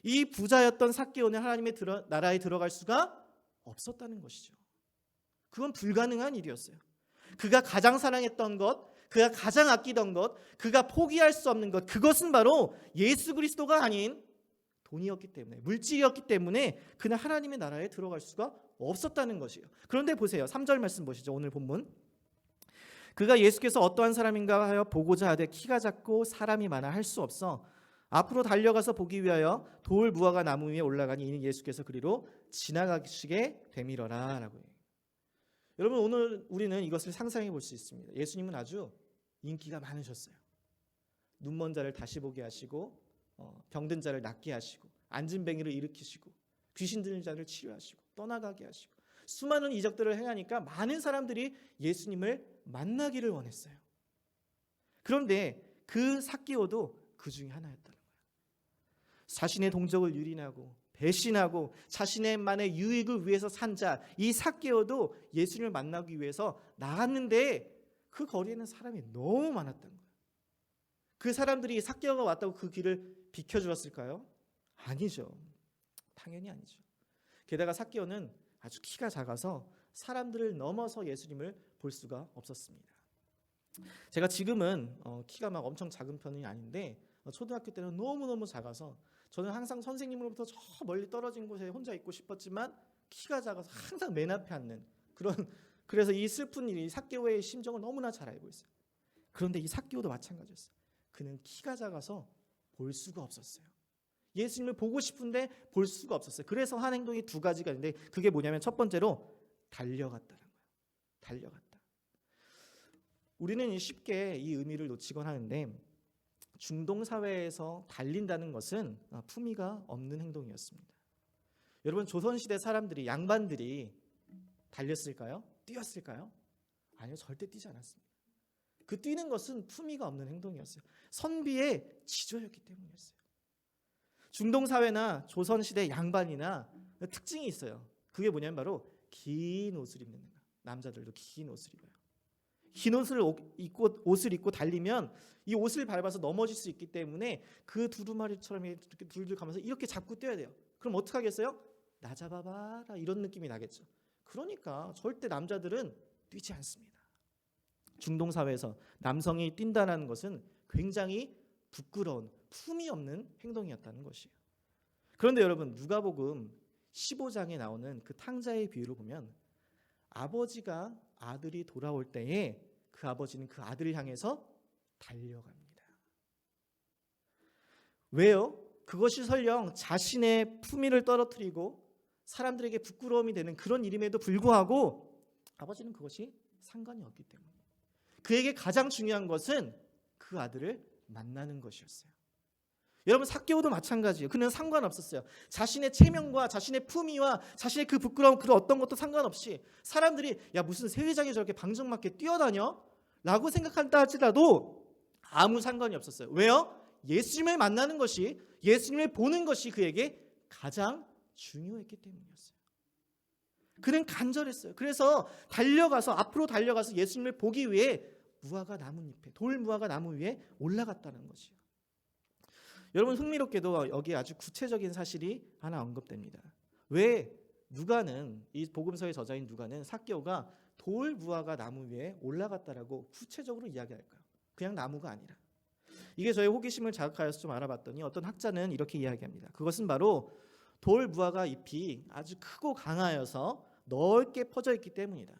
이 부자였던 삭개오는 하나님의 나라에 들어갈 수가 없었다는 것이죠. 그건 불가능한 일이었어요. 그가 가장 사랑했던 것, 그가 가장 아끼던 것, 그가 포기할 수 없는 것, 그것은 바로 예수 그리스도가 아닌 돈이었기 때문에, 물질이었기 때문에 그는 하나님의 나라에 들어갈 수가 없었다는 것이에요. 그런데 보세요. 3절 말씀 보시죠. 오늘 본문. 그가 예수께서 어떠한 사람인가 하여 보고자 하되 키가 작고 사람이 많아 할 수 없어 앞으로 달려가서 보기 위하여 돌 무화과 나무 위에 올라가니 이는 예수께서 그리로 지나가시게 되밀어라 라고 해요. 여러분, 오늘 우리는 이것을 상상해 볼 수 있습니다. 예수님은 아주 인기가 많으셨어요. 눈먼 자를 다시 보게 하시고 병든 자를 낫게 하시고 앉은 뱅이를 일으키시고 귀신 들린 자를 치유하시고 떠나가게 하시고 수많은 이적들을 행하니까 많은 사람들이 예수님을 만나기를 원했어요. 그런데 그 삭개오도 그 중에 하나였다는 거예요. 자신의 동족을 유린하고 배신하고 자신의만의 유익을 위해서 산 자, 이 삭개오도 예수님을 만나기 위해서 나갔는데 그 거리에는 사람이 너무 많았던 거예요. 그 사람들이 삭개오가 왔다고 그 길을 비켜주었을까요? 아니죠. 당연히 아니죠. 게다가 삭개오는 아주 키가 작아서 사람들을 넘어서 예수님을 볼 수가 없었습니다. 제가 지금은 키가 막 엄청 작은 편이 아닌데 초등학교 때는 너무너무 작아서 저는 항상 선생님으로부터 저 멀리 떨어진 곳에 혼자 있고 싶었지만 키가 작아서 항상 맨 앞에 앉는 그래서 이 슬픈 일이 삭개오의 심정을 너무나 잘 알고 있어요. 그런데 이 삭개오도 마찬가지였어요. 그는 키가 작아서 볼 수가 없었어요. 예수님을 보고 싶은데 볼 수가 없었어요. 그래서 한 행동이 두 가지가 있는데 그게 뭐냐면 첫 번째로 달려갔다는 거예요. 달려갔다. 우리는 쉽게 이 의미를 놓치곤 하는데 중동 사회에서 달린다는 것은 품위가 없는 행동이었습니다. 여러분, 조선시대 사람들이, 양반들이 달렸을까요? 뛰었을까요? 아니요, 절대 뛰지 않았습니다. 그 뛰는 것은 품위가 없는 행동이었어요. 선비의 지조였기 때문이었어요. 중동 사회나 조선시대 양반이나 특징이 있어요. 그게 뭐냐면 바로 긴 옷을 입는 거예요. 남자들도 긴 옷을 입어요. 긴 옷을 입고 달리면 이 옷을 밟아서 넘어질 수 있기 때문에 그 두루마리처럼 이렇게 둘둘 가면서 이렇게 잡고 뛰어야 돼요. 그럼 어떻게 하겠어요? 나 잡아봐라 이런 느낌이 나겠죠. 그러니까 절대 남자들은 뛰지 않습니다. 중동 사회에서 남성이 뛴다는 것은 굉장히 부끄러운, 품이 없는 행동이었다는 것이에요. 그런데 여러분, 누가복음 15장에 나오는 그 탕자의 비유를 보면 아버지가 아들이 돌아올 때에 그 아버지는 그 아들을 향해서 달려갑니다. 왜요? 그것이 설령 자신의 품위를 떨어뜨리고 사람들에게 부끄러움이 되는 그런 일임에도 불구하고 아버지는 그것이 상관이 없기 때문에 그에게 가장 중요한 것은 그 아들을 만나는 것이었어요. 여러분, 삭개오도 마찬가지예요. 그는 상관없었어요. 자신의 체면과 자신의 품위와 자신의 그 부끄러움, 그 어떤 것도 상관없이 사람들이 야 무슨 세회장에 저렇게 방정맞게 뛰어다녀? 라고 생각한다 할지라도 아무 상관이 없었어요. 왜요? 예수님을 만나는 것이, 예수님을 보는 것이 그에게 가장 중요했기 때문이었어요. 그는 간절했어요. 그래서 앞으로 달려가서 예수님을 보기 위해 무화과 나뭇잎에, 돌 무화과 나무 위에 올라갔다는 것이에요. 여러분, 흥미롭게도 여기에 아주 구체적인 사실이 하나 언급됩니다. 왜 누가는, 이 복음서의 저자인 누가는 삭개오가 돌 무화과 나무 위에 올라갔다라고 구체적으로 이야기할까요? 그냥 나무가 아니라. 이게 저의 호기심을 자극하여서 좀 알아봤더니 어떤 학자는 이렇게 이야기합니다. 그것은 바로 돌 무화과 잎이 아주 크고 강하여서 넓게 퍼져 있기 때문이다.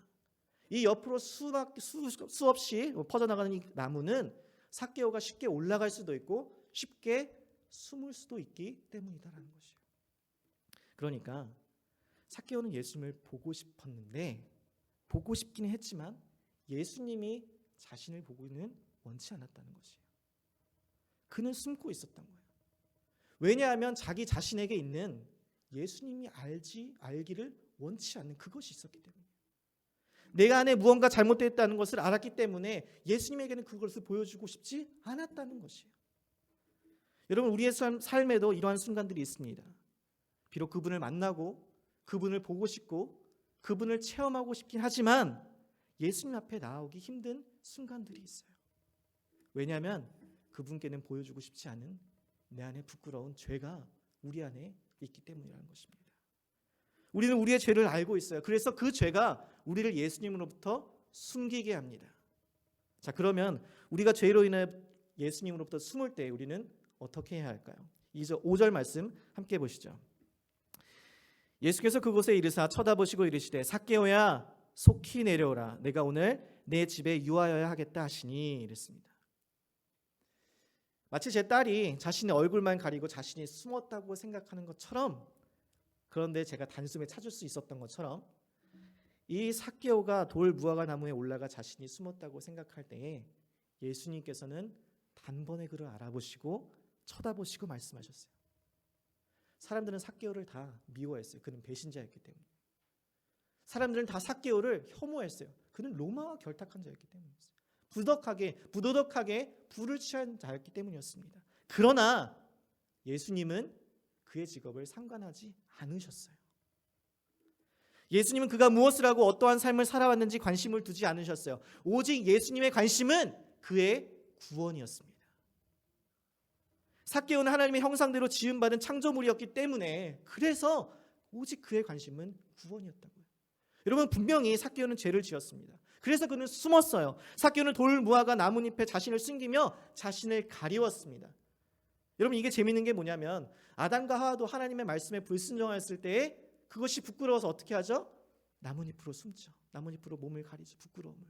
이 옆으로 수없이 퍼져나가는 이 나무는 삭개오가 쉽게 올라갈 수도 있고 쉽게 숨을 수도 있기 때문이다라는 것이에요. 그러니까 삭개오는 예수님을 보고 싶었는데, 보고 싶기는 했지만 예수님이 자신을 보고는 원치 않았다는 것이에요. 그는 숨고 있었던 거예요. 왜냐하면 자기 자신에게 있는 예수님이 알기를 원치 않는 그것이 있었기 때문이에요. 내가 안에 무언가 잘못됐다는 것을 알았기 때문에 예수님에게는 그것을 보여주고 싶지 않았다는 것이에요. 여러분, 우리의 삶에도 이러한 순간들이 있습니다. 비록 그분을 만나고 그분을 보고 싶고 그분을 체험하고 싶긴 하지만 예수님 앞에 나오기 힘든 순간들이 있어요. 왜냐하면 그분께는 보여주고 싶지 않은 내 안에 부끄러운 죄가 우리 안에 있기 때문이라는 것입니다. 우리는 우리의 죄를 알고 있어요. 그래서 그 죄가 우리를 예수님으로부터 숨기게 합니다. 자, 그러면 우리가 죄로 인해 예수님으로부터 숨을 때 우리는 어떻게 해야 할까요? 5절 말씀 함께 보시죠. 예수께서 그곳에 이르사 쳐다보시고 이르시되 삭개오야 속히 내려오라. 내가 오늘 내 집에 유하여야 하겠다 하시니 이랬습니다. 마치 제 딸이 자신의 얼굴만 가리고 자신이 숨었다고 생각하는 것처럼, 그런데 제가 단숨에 찾을 수 있었던 것처럼 이 삭개오가 돌 무화과 나무에 올라가 자신이 숨었다고 생각할 때에 예수님께서는 단번에 그를 알아보시고 쳐다보시고 말씀하셨어요. 사람들은 삭개오를 다 미워했어요. 그는 배신자였기 때문에. 사람들은 다 삭개오를 혐오했어요. 그는 로마와 결탁한 자였기 때문이었어요. 부도덕하게 불을 취한 자였기 때문이었습니다. 그러나 예수님은 그의 직업을 상관하지 않으셨어요. 예수님은 그가 무엇을 하고 어떠한 삶을 살아왔는지 관심을 두지 않으셨어요. 오직 예수님의 관심은 그의 구원이었습니다. 삭개오는 하나님의 형상대로 지음받은 창조물이었기 때문에, 그래서 오직 그의 관심은 구원이었다고요. 여러분, 분명히 삭개오는 죄를 지었습니다. 그래서 그는 숨었어요. 삭개오는 돌 무화과 나뭇잎에 자신을 숨기며 자신을 가리웠습니다. 여러분, 이게 재밌는 게 뭐냐면 아담과 하와도 하나님의 말씀에 불순종하였을 때에 그것이 부끄러워서 어떻게 하죠? 나뭇잎으로 숨죠. 나뭇잎으로 몸을 가리죠. 부끄러움을.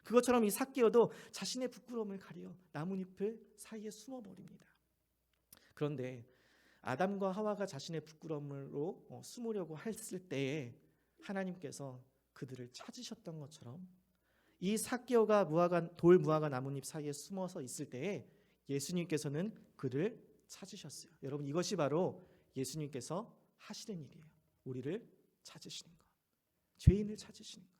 그것처럼 이 삭개오도 자신의 부끄러움을 가려 나뭇잎을 사이에 숨어버립니다. 그런데 아담과 하와가 자신의 부끄러움으로 숨으려고 했을 때에 하나님께서 그들을 찾으셨던 것처럼 이 삭개오가 돌 무화과 나뭇잎 사이에 숨어서 있을 때에 예수님께서는 그를 찾으셨어요. 여러분, 이것이 바로 예수님께서 하시는 일이에요. 우리를 찾으시는 것, 죄인을 찾으시는 것.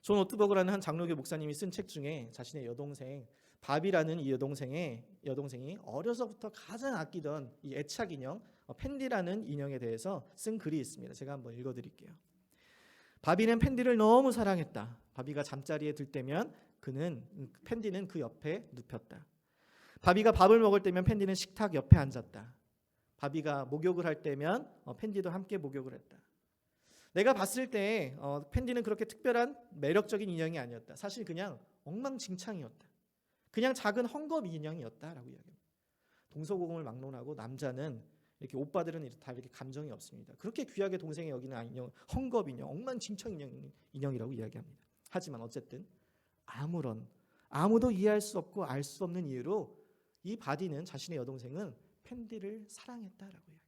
존 오트버그라는 한 장로교 목사님이 쓴 책 중에 자신의 여동생 바비라는 이 여동생이 어려서부터 가장 아끼던 이 애착 인형 펜디라는 인형에 대해서 쓴 글이 있습니다. 제가 한번 읽어드릴게요. 바비는 펜디를 너무 사랑했다. 바비가 잠자리에 들 때면 펜디는 그 옆에 눕혔다. 바비가 밥을 먹을 때면 펜디는 식탁 옆에 앉았다. 바비가 목욕을 할 때면 펜디도 함께 목욕을 했다. 내가 봤을 때 펜디는 그렇게 특별한 매력적인 인형이 아니었다. 사실 그냥 엉망진창이었다. 그냥 작은 헝겊 인형이었다라고 이야기합니다. 동서고금을 막론하고 남자는 이렇게 오빠들은 다 이렇게 감정이 없습니다. 그렇게 귀하게 동생이 여기는 인형, 헝겊 인형, 엉망진창 인형이라고 이야기합니다. 하지만 어쨌든 아무도 이해할 수 없고 알 수 없는 이유로 이 바디는 자신의 여동생은 펜디를 사랑했다라고 이야기해요.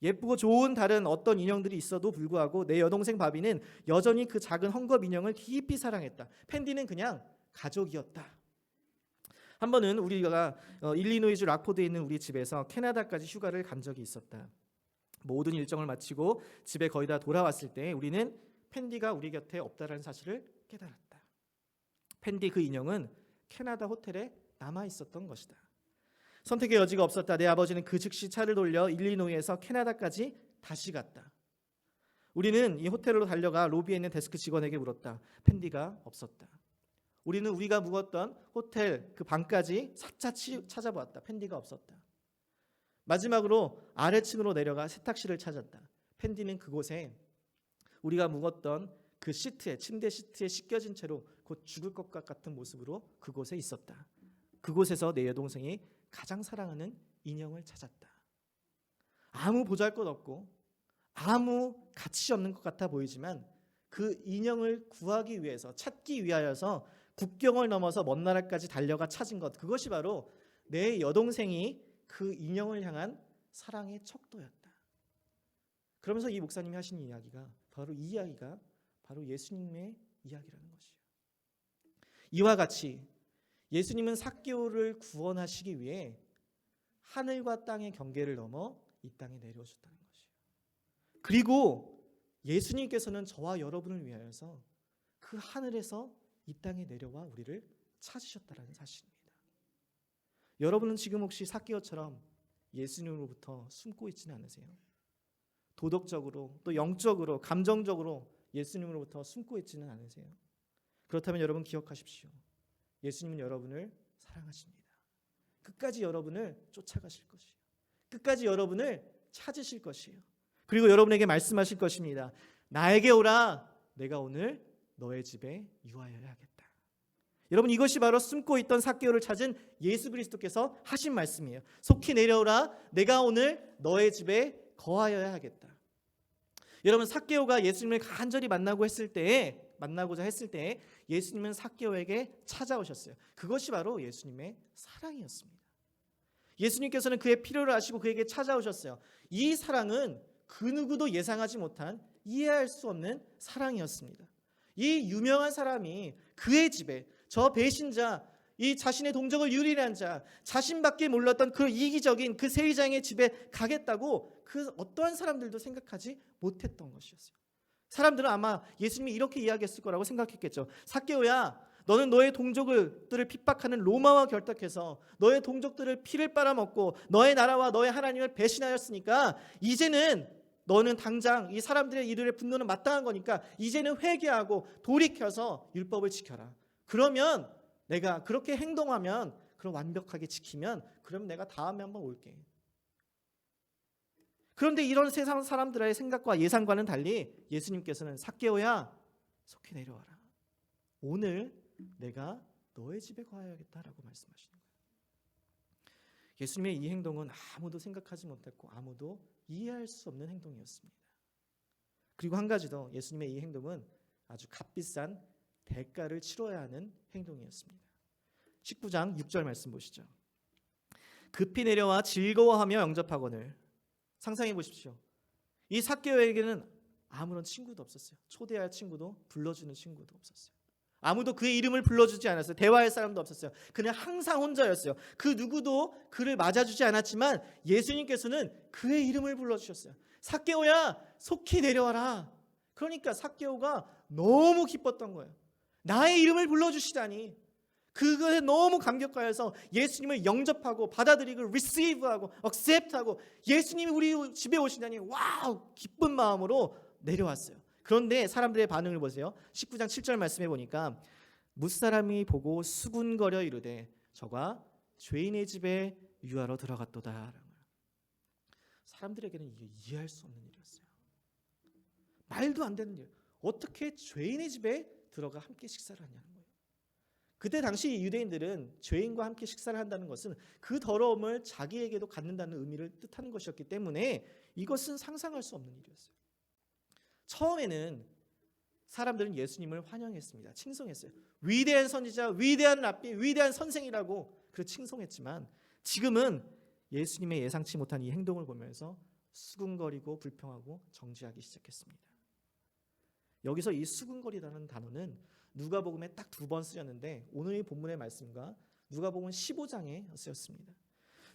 예쁘고 좋은 다른 어떤 인형들이 있어도 불구하고 내 여동생 바비는 여전히 그 작은 헝겊 인형을 깊이 사랑했다. 펜디는 그냥 가족이었다. 한 번은 우리가 일리노이주 락포드에 있는 우리 집에서 캐나다까지 휴가를 간 적이 있었다. 모든 일정을 마치고 집에 거의 다 돌아왔을 때 우리는 펜디가 우리 곁에 없다라는 사실을 깨달았다. 펜디 그 인형은 캐나다 호텔에 남아 있었던 것이다. 선택의 여지가 없었다. 내 아버지는 그 즉시 차를 돌려 일리노이에서 캐나다까지 다시 갔다. 우리는 이 호텔로 달려가 로비에 있는 데스크 직원에게 물었다. 펜디가 없었다. 우리는 우리가 묵었던 호텔 그 방까지 샅샅이 찾아보았다. 펜디가 없었다. 마지막으로 아래층으로 내려가 세탁실을 찾았다. 펜디는 그곳에 우리가 묵었던 그 침대 시트에 씻겨진 채로 곧 죽을 것 같은 모습으로 그곳에 있었다. 그곳에서 내 여동생이 가장 사랑하는 인형을 찾았다. 아무 보잘것없고 아무 가치 없는 것 같아 보이지만 그 인형을 구하기 위해서, 찾기 위하여서 국경을 넘어서 먼 나라까지 달려가 찾은 것, 그것이 바로 내 여동생이 그 인형을 향한 사랑의 척도였다. 그러면서 이 목사님이 하신 이야기가 바로 예수님의 이야기라는 것이에요. 이와 같이 예수님은 삭개오를 구원하시기 위해 하늘과 땅의 경계를 넘어 이 땅에 내려오셨다는 것이에요. 그리고 예수님께서는 저와 여러분을 위하여서 그 하늘에서 이 땅에 내려와 우리를 찾으셨다는 사실입니다. 여러분은 지금 혹시 삭개오처럼 예수님으로부터 숨고 있지는 않으세요? 도덕적으로 또 영적으로 감정적으로 예수님으로부터 숨고 있지는 않으세요? 그렇다면 여러분 기억하십시오. 예수님은 여러분을 사랑하십니다. 끝까지 여러분을 쫓아가실 것이에요. 끝까지 여러분을 찾으실 것이에요. 그리고 여러분에게 말씀하실 것입니다. 나에게 오라. 내가 오늘 너의 집에 유하여야 하겠다. 여러분, 이것이 바로 숨고 있던 삭개오를 찾은 예수 그리스도께서 하신 말씀이에요. 속히 내려오라. 내가 오늘 너의 집에 거하여야 하겠다. 여러분, 삭개오가 예수님을 간절히 만나고자 했을 때에 예수님은 삭개오에게 찾아오셨어요. 그것이 바로 예수님의 사랑이었습니다. 예수님께서는 그의 필요를 아시고 그에게 찾아오셨어요. 이 사랑은 그 누구도 예상하지 못한 이해할 수 없는 사랑이었습니다. 이 유명한 사람이 그의 집에, 저 배신자, 이 자신의 동족을 유리한 자, 자신밖에 몰랐던 그 이기적인 그 세리장의 집에 가겠다고 그 어떠한 사람들도 생각하지 못했던 것이었어요. 사람들은 아마 예수님이 이렇게 이야기했을 거라고 생각했겠죠. 삭개오야, 너는 너의 동족들을 핍박하는 로마와 결탁해서 너의 동족들을 피를 빨아먹고 너의 나라와 너의 하나님을 배신하였으니까 이제는 너는 당장 이 사람들의 이들의 분노는 마땅한 거니까 이제는 회개하고 돌이켜서 율법을 지켜라. 그러면 내가 그렇게 행동하면, 그럼 완벽하게 지키면, 그럼 내가 다음에 한번 올게. 그런데 이런 세상 사람들의 생각과 예상과는 달리 예수님께서는 삭개오야, 속히 내려와라. 오늘 내가 너의 집에 거하여야겠다라고 말씀하시는 거예요. 예수님의 이 행동은 아무도 생각하지 못했고 아무도 이해할 수 없는 행동이었습니다. 그리고 한 가지 더, 예수님의 이 행동은 아주 값비싼 대가를 치러야 하는 행동이었습니다. 19장 6절 말씀 보시죠. 급히 내려와 즐거워하며 영접하거늘. 상상해 보십시오. 이 삭개오에게는 아무런 친구도 없었어요. 초대할 친구도 불러주는 친구도 없었어요. 아무도 그의 이름을 불러주지 않았어요. 대화할 사람도 없었어요. 그는 항상 혼자였어요. 그 누구도 그를 맞아주지 않았지만 예수님께서는 그의 이름을 불러주셨어요. 삭개오야, 속히 내려와라. 그러니까 삭개오가 너무 기뻤던 거예요. 나의 이름을 불러주시다니. 그것에 너무 감격하여서 예수님을 영접하고 받아들이고 receive하고 accept하고 예수님이 우리 집에 오시다니 와우, 기쁜 마음으로 내려왔어요. 그런데 사람들의 반응을 보세요. 19장 7절 말씀해 보니까 무사람이 보고 수군거려 이르되 저가 죄인의 집에 유하러 들어갔도다. 사람들에게는 이게 이해할 수 없는 일이었어요. 말도 안 되는 일. 어떻게 죄인의 집에 들어가 함께 식사를 하냐는 거예요. 그때 당시 유대인들은 죄인과 함께 식사를 한다는 것은 그 더러움을 자기에게도 갖는다는 의미를 뜻하는 것이었기 때문에 이것은 상상할 수 없는 일이었어요. 처음에는 사람들은 예수님을 환영했습니다. 칭송했어요. 위대한 선지자, 위대한 랍비, 위대한 선생이라고 그렇게 칭송했지만 지금은 예수님의 예상치 못한 이 행동을 보면서 수군거리고 불평하고 정죄하기 시작했습니다. 여기서 이 수군거리라는 단어는 누가복음에 딱 2번 쓰였는데 오늘 본문의 말씀과 누가복음 15장에 쓰였습니다.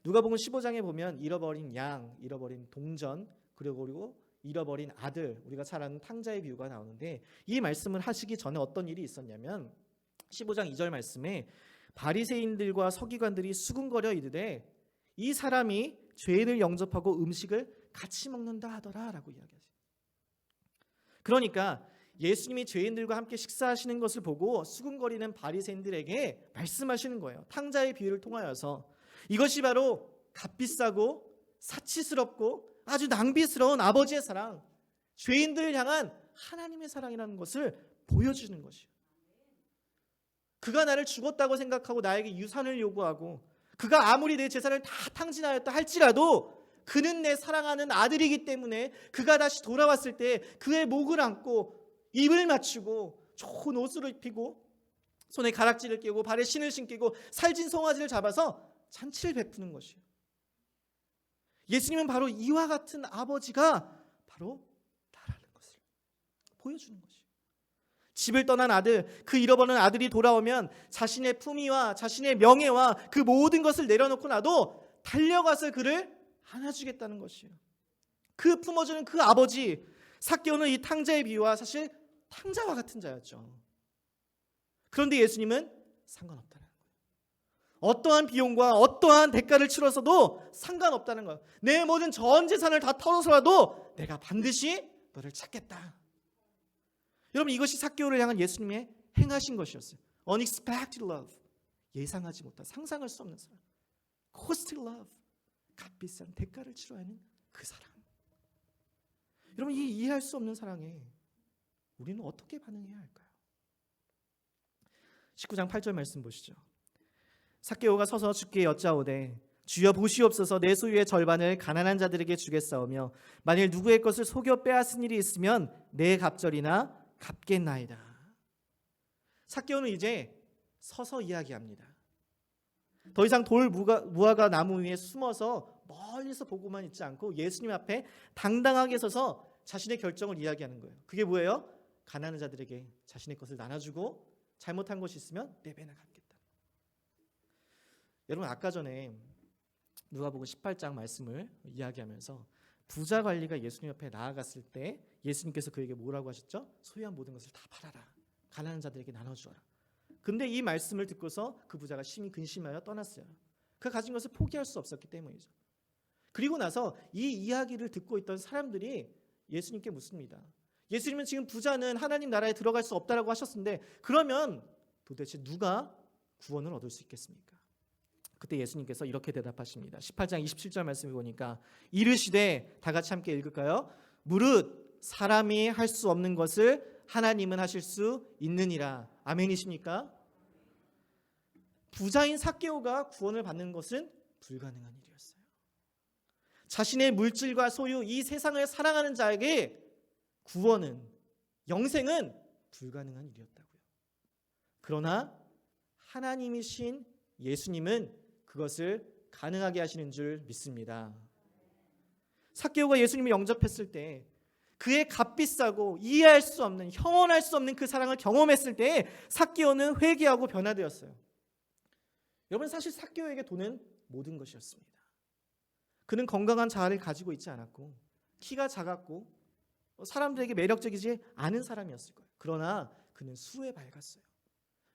누가복음 15장에 보면 잃어버린 양, 잃어버린 동전, 그리고 잃어버린 아들, 우리가 잘 아는 탕자의 비유가 나오는데 이 말씀을 하시기 전에 어떤 일이 있었냐면 15장 2절 말씀에 바리새인들과 서기관들이 수군거려 이르되 이 사람이 죄인을 영접하고 음식을 같이 먹는다 하더라라고 이야기하죠. 그러니까 예수님이 죄인들과 함께 식사하시는 것을 보고 수군거리는 바리새인들에게 말씀하시는 거예요. 탕자의 비유를 통하여서 이것이 바로 값비싸고 사치스럽고 아주 낭비스러운 아버지의 사랑, 죄인들을 향한 하나님의 사랑이라는 것을 보여주는 것이에요. 그가 나를 죽었다고 생각하고 나에게 유산을 요구하고 그가 아무리 내 재산을 다 탕진하였다 할지라도 그는 내 사랑하는 아들이기 때문에 그가 다시 돌아왔을 때 그의 목을 안고 입을 맞추고 좋은 옷을 입히고 손에 가락지를 끼고 발에 신을 신기고 살진 송아지를 잡아서 잔치를 베푸는 것이에요. 예수님은 바로 이와 같은 아버지가 바로 나라는 것을 보여주는 것이에요. 집을 떠난 아들, 그 잃어버린 아들이 돌아오면 자신의 품위와 자신의 명예와 그 모든 것을 내려놓고 나도 달려가서 그를 안아주겠다는 것이에요. 그 품어주는 그 아버지, 삭개오는 이 탕자의 비유와 사실 탕자와 같은 자였죠. 그런데 예수님은 상관없다는 거예요. 어떠한 비용과 어떠한 대가를 치러서도 상관없다는 거예요. 내 모든 전 재산을 다 털어서라도 내가 반드시 너를 찾겠다. 여러분, 이것이 삭개오를 향한 예수님의 행하신 것이었어요. Unexpected love. 예상하지 못한, 상상할 수 없는 사랑. Costly love. 값비싼 대가를 치러야 하는 그 사랑. 여러분, 이 이해할 수 없는 사랑에 우리는 어떻게 반응해야 할까요? 19장 8절 말씀 보시죠. 삭개오가 서서 주께 여짜오되 주여 보시옵소서, 내 소유의 절반을 가난한 자들에게 주겠사오며 만일 누구의 것을 속여 빼앗은 일이 있으면 내 갑절이나 갚겠나이다. 삭개오는 이제 서서 이야기합니다. 더 이상 돌 무화과 나무 위에 숨어서 멀리서 보고만 있지 않고 예수님 앞에 당당하게 서서 자신의 결정을 이야기하는 거예요. 그게 뭐예요? 가난한 자들에게 자신의 것을 나눠주고 잘못한 것이 있으면 네 배나 갚겠다. 여러분, 아까 전에 누가복음 18장 말씀을 이야기하면서 부자 관리가 예수님 앞에 나아갔을 때 예수님께서 그에게 뭐라고 하셨죠? 소유한 모든 것을 다 팔아라. 가난한 자들에게 나눠주어라. 근데 이 말씀을 듣고서 그 부자가 심히 근심하여 떠났어요. 그가 가진 것을 포기할 수 없었기 때문이죠. 그리고 나서 이 이야기를 듣고 있던 사람들이 예수님께 묻습니다. 예수님은 지금 부자는 하나님 나라에 들어갈 수 없다라고 하셨는데 그러면 도대체 누가 구원을 얻을 수 있겠습니까? 그때 예수님께서 이렇게 대답하십니다. 18장 27절 말씀을 보니까 이르시되, 다 같이 함께 읽을까요? 무릇 사람이 할 수 없는 것을 하나님은 하실 수 있느니라. 아멘이십니까? 부자인 삭개오가 구원을 받는 것은 불가능한 일이었어요. 자신의 물질과 소유, 이 세상을 사랑하는 자에게 구원은, 영생은 불가능한 일이었다고요. 그러나 하나님이신 예수님은 그것을 가능하게 하시는 줄 믿습니다. 삭개오가 예수님을 영접했을 때 그의 값비싸고 이해할 수 없는, 형언할 수 없는 그 사랑을 경험했을 때 삭개오는 회개하고 변화되었어요. 여러분, 사실 삭개오에게 돈은 모든 것이었습니다. 그는 건강한 자아를 가지고 있지 않았고 키가 작았고 사람들에게 매력적이지 않은 사람이었을 거예요. 그러나 그는 수에 밝았어요.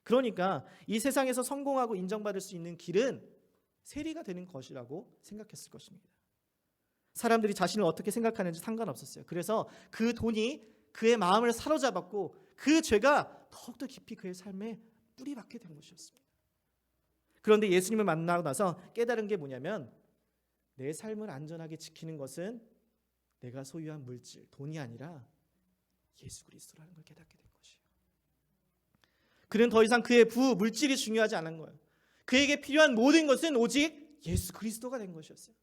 그러니까 이 세상에서 성공하고 인정받을 수 있는 길은 세리가 되는 것이라고 생각했을 것입니다. 사람들이 자신을 어떻게 생각하는지 상관없었어요. 그래서 그 돈이 그의 마음을 사로잡았고 그 죄가 더욱더 깊이 그의 삶에 뿌리박게 된 것이었습니다. 그런데 예수님을 만나고 나서 깨달은 게 뭐냐면 내 삶을 안전하게 지키는 것은 내가 소유한 물질, 돈이 아니라 예수 그리스도라는 걸 깨닫게 된 것이에요. 그는 더 이상 그의 물질이 중요하지 않은 거예요. 그에게 필요한 모든 것은 오직 예수 그리스도가 된 것이었어요.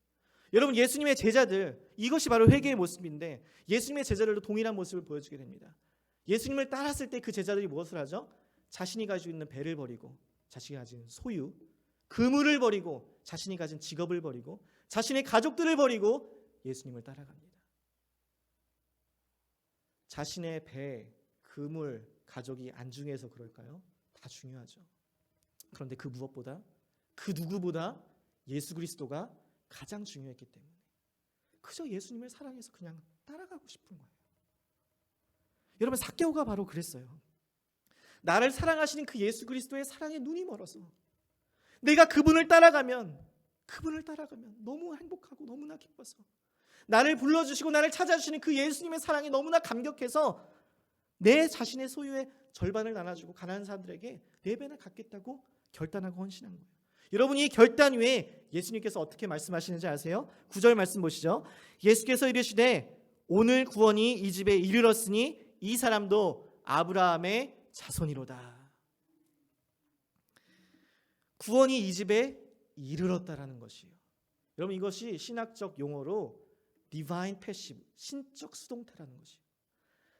여러분, 예수님의 제자들, 이것이 바로 회개의 모습인데 예수님의 제자들도 동일한 모습을 보여주게 됩니다. 예수님을 따랐을 때 그 제자들이 무엇을 하죠? 자신이 가지고 있는 배를 버리고 자신이 가진 소유, 그물을 버리고 자신이 가진 직업을 버리고 자신의 가족들을 버리고 예수님을 따라갑니다. 자신의 배, 그물, 가족이 안중해서 그럴까요? 다 중요하죠. 그런데 그 무엇보다, 그 누구보다 예수 그리스도가 가장 중요했기 때문에 그저 예수님을 사랑해서 그냥 따라가고 싶은 거예요. 여러분, 삭개오가 바로 그랬어요. 나를 사랑하시는 그 예수 그리스도의 사랑에 눈이 멀어서 내가 그분을 따라가면 너무 행복하고 너무나 기뻐서 나를 불러주시고 나를 찾아주시는 그 예수님의 사랑이 너무나 감격해서 내 자신의 소유의 절반을 나눠주고 가난한 사람들에게 4배나 갚겠다고 결단하고 헌신한 거예요. 여러분, 이 결단 위에 예수님께서 어떻게 말씀하시는지 아세요? 9절 말씀 보시죠. 예수께서 이르시되 오늘 구원이 이 집에 이르렀으니 이 사람도 아브라함의 자손이로다. 구원이 이 집에 이르렀다라는 것이에요. 여러분, 이것이 신학적 용어로 divine passive, 신적 수동태라는 것이에요.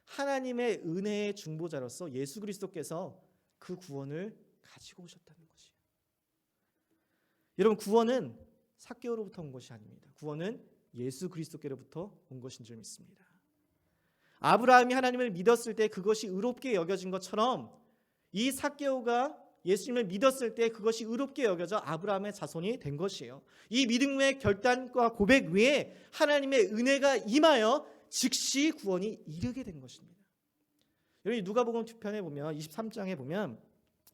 하나님의 은혜의 중보자로서 예수 그리스도께서 그 구원을 가지고 오셨다는 것이에요. 여러분, 구원은 삭개오로부터 온 것이 아닙니다. 구원은 예수 그리스도께로부터 온 것인 줄 믿습니다. 아브라함이 하나님을 믿었을 때 그것이 의롭게 여겨진 것처럼 이 삭개오가 예수님을 믿었을 때 그것이 의롭게 여겨져 아브라함의 자손이 된 것이에요. 이 믿음의 결단과 고백 위에 하나님의 은혜가 임하여 즉시 구원이 이르게 된 것입니다. 여러분, 누가복음 2편에 보면 23장에 보면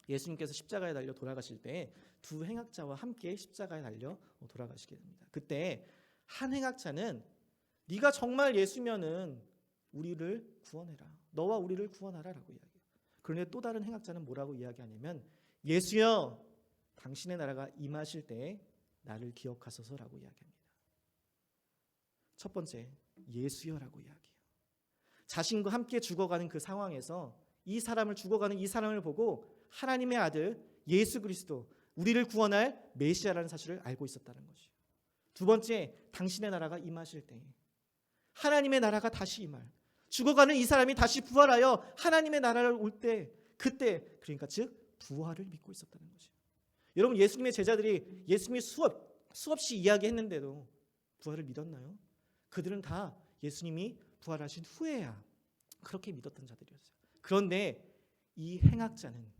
예수님께서 십자가에 달려 돌아가실 때 두 행악자와 함께 십자가에 달려 돌아가시게 됩니다. 그때 한 행악자는 네가 정말 예수면은 우리를 구원해라. 너와 우리를 구원하라라고 이야기해요. 그런데 또 다른 행악자는 뭐라고 이야기하냐면 예수여 당신의 나라가 임하실 때 나를 기억하소서라고 이야기합니다. 첫 번째 예수여라고 이야기해요. 자신과 함께 죽어가는 그 상황에서 이 사람을 죽어가는 이 사람을 보고 하나님의 아들 예수 그리스도 우리를 구원할 메시아라는 사실을 알고 있었다는 것이에요. 두 번째 당신의 나라가 임하실 때 하나님의 나라가 다시 임할 죽어가는 이 사람이 다시 부활하여 하나님의 나라를 올 때 그때 그러니까 즉 부활을 믿고 있었다는 것이에요. 여러분 예수님의 제자들이 예수님이 수없이 이야기했는데도 부활을 믿었나요? 그들은 다 예수님이 부활하신 후에야 그렇게 믿었던 자들이었어요. 그런데 이 행악자는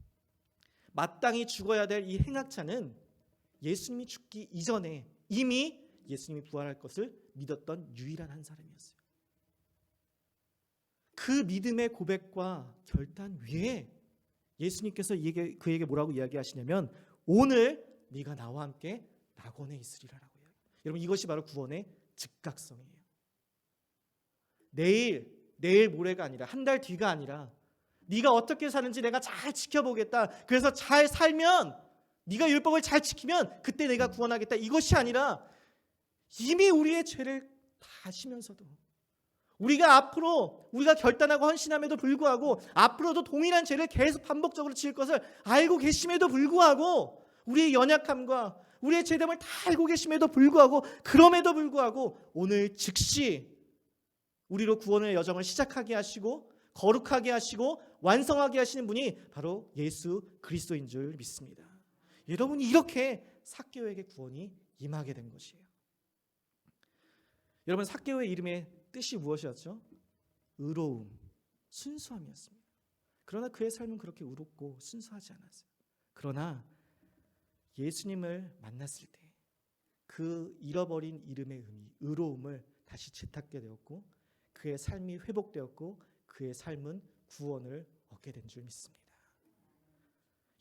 마땅히 죽어야 될 이 행악자는 예수님이 죽기 이전에 이미 예수님이 부활할 것을 믿었던 유일한 한 사람이었어요. 그 믿음의 고백과 결단 위에 예수님께서 그에게 뭐라고 이야기하시냐면 오늘 네가 나와 함께 낙원에 있으리라라고 이야기해요. 여러분 이것이 바로 구원의 즉각성이에요. 내일 모레가 아니라 한 달 뒤가 아니라 네가 어떻게 사는지 내가 잘 지켜보겠다. 그래서 잘 살면 네가 율법을 잘 지키면 그때 내가 구원하겠다. 이것이 아니라 이미 우리의 죄를 다 지면서도 우리가 결단하고 헌신함에도 불구하고 앞으로도 동일한 죄를 계속 반복적으로 지을 것을 알고 계심에도 불구하고 우리의 연약함과 우리의 죄됨을 다 알고 계심에도 불구하고 그럼에도 불구하고 오늘 즉시 우리로 구원의 여정을 시작하게 하시고 거룩하게 하시고 완성하게 하시는 분이 바로 예수 그리스도인 줄 믿습니다. 여러분 이렇게 삭개오에게 구원이 임하게 된 것이에요. 여러분 삭개오의 이름의 뜻이 무엇이었죠? 의로움, 순수함이었습니다. 그러나 그의 삶은 그렇게 의롭고 순수하지 않았어요. 그러나 예수님을 만났을 때 그 잃어버린 이름의 의미, 의로움을 다시 되찾게 되었고 그의 삶이 회복되었고 그의 삶은 구원을 얻게 된 줄 믿습니다.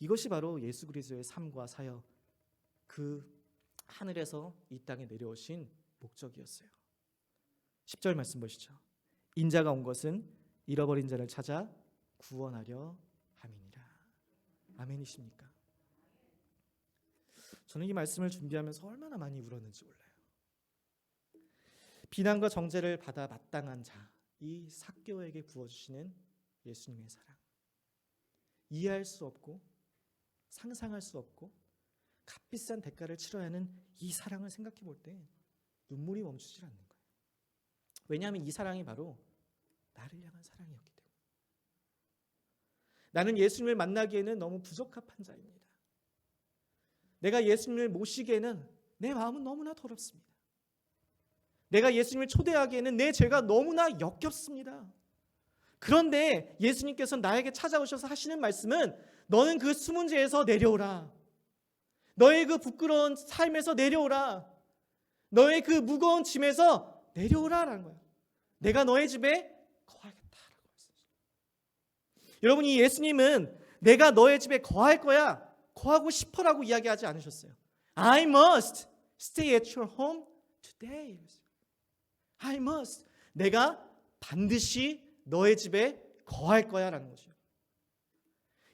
이것이 바로 예수 그리스도의 삶과 사역, 그 하늘에서 이 땅에 내려오신 목적이었어요. 10절 말씀 보시죠. 인자가 온 것은 잃어버린 자를 찾아 구원하려 함이니라. 아멘이십니까? 저는 이 말씀을 준비하면서 얼마나 많이 울었는지 몰라요. 비난과 정죄를 받아 마땅한 자, 이 삭개오에게 부어주시는 예수님의 사랑, 이해할 수 없고 상상할 수 없고 값비싼 대가를 치러야 하는 이 사랑을 생각해 볼 때 눈물이 멈추질 않는 거예요. 왜냐하면 이 사랑이 바로 나를 향한 사랑이었기 때문에. 나는 예수님을 만나기에는 너무 부적합한 자입니다. 내가 예수님을 모시기에는 내 마음은 너무나 더럽습니다. 내가 예수님을 초대하기에는 내 죄가 너무나 역겹습니다. 그런데 예수님께서 나에게 찾아오셔서 하시는 말씀은 너는 그 숨은 죄에서 내려오라. 너의 그 부끄러운 삶에서 내려오라. 너의 그 무거운 짐에서 내려오라라는 거예요. 내가 너의 집에 거하겠다라고 말씀하십니다. 여러분 이 예수님은 내가 너의 집에 거할 거야, 거하고 싶어라고 이야기하지 않으셨어요. I must stay at your home today. I must. 내가 반드시 너의 집에 거할 거야 라는 거죠.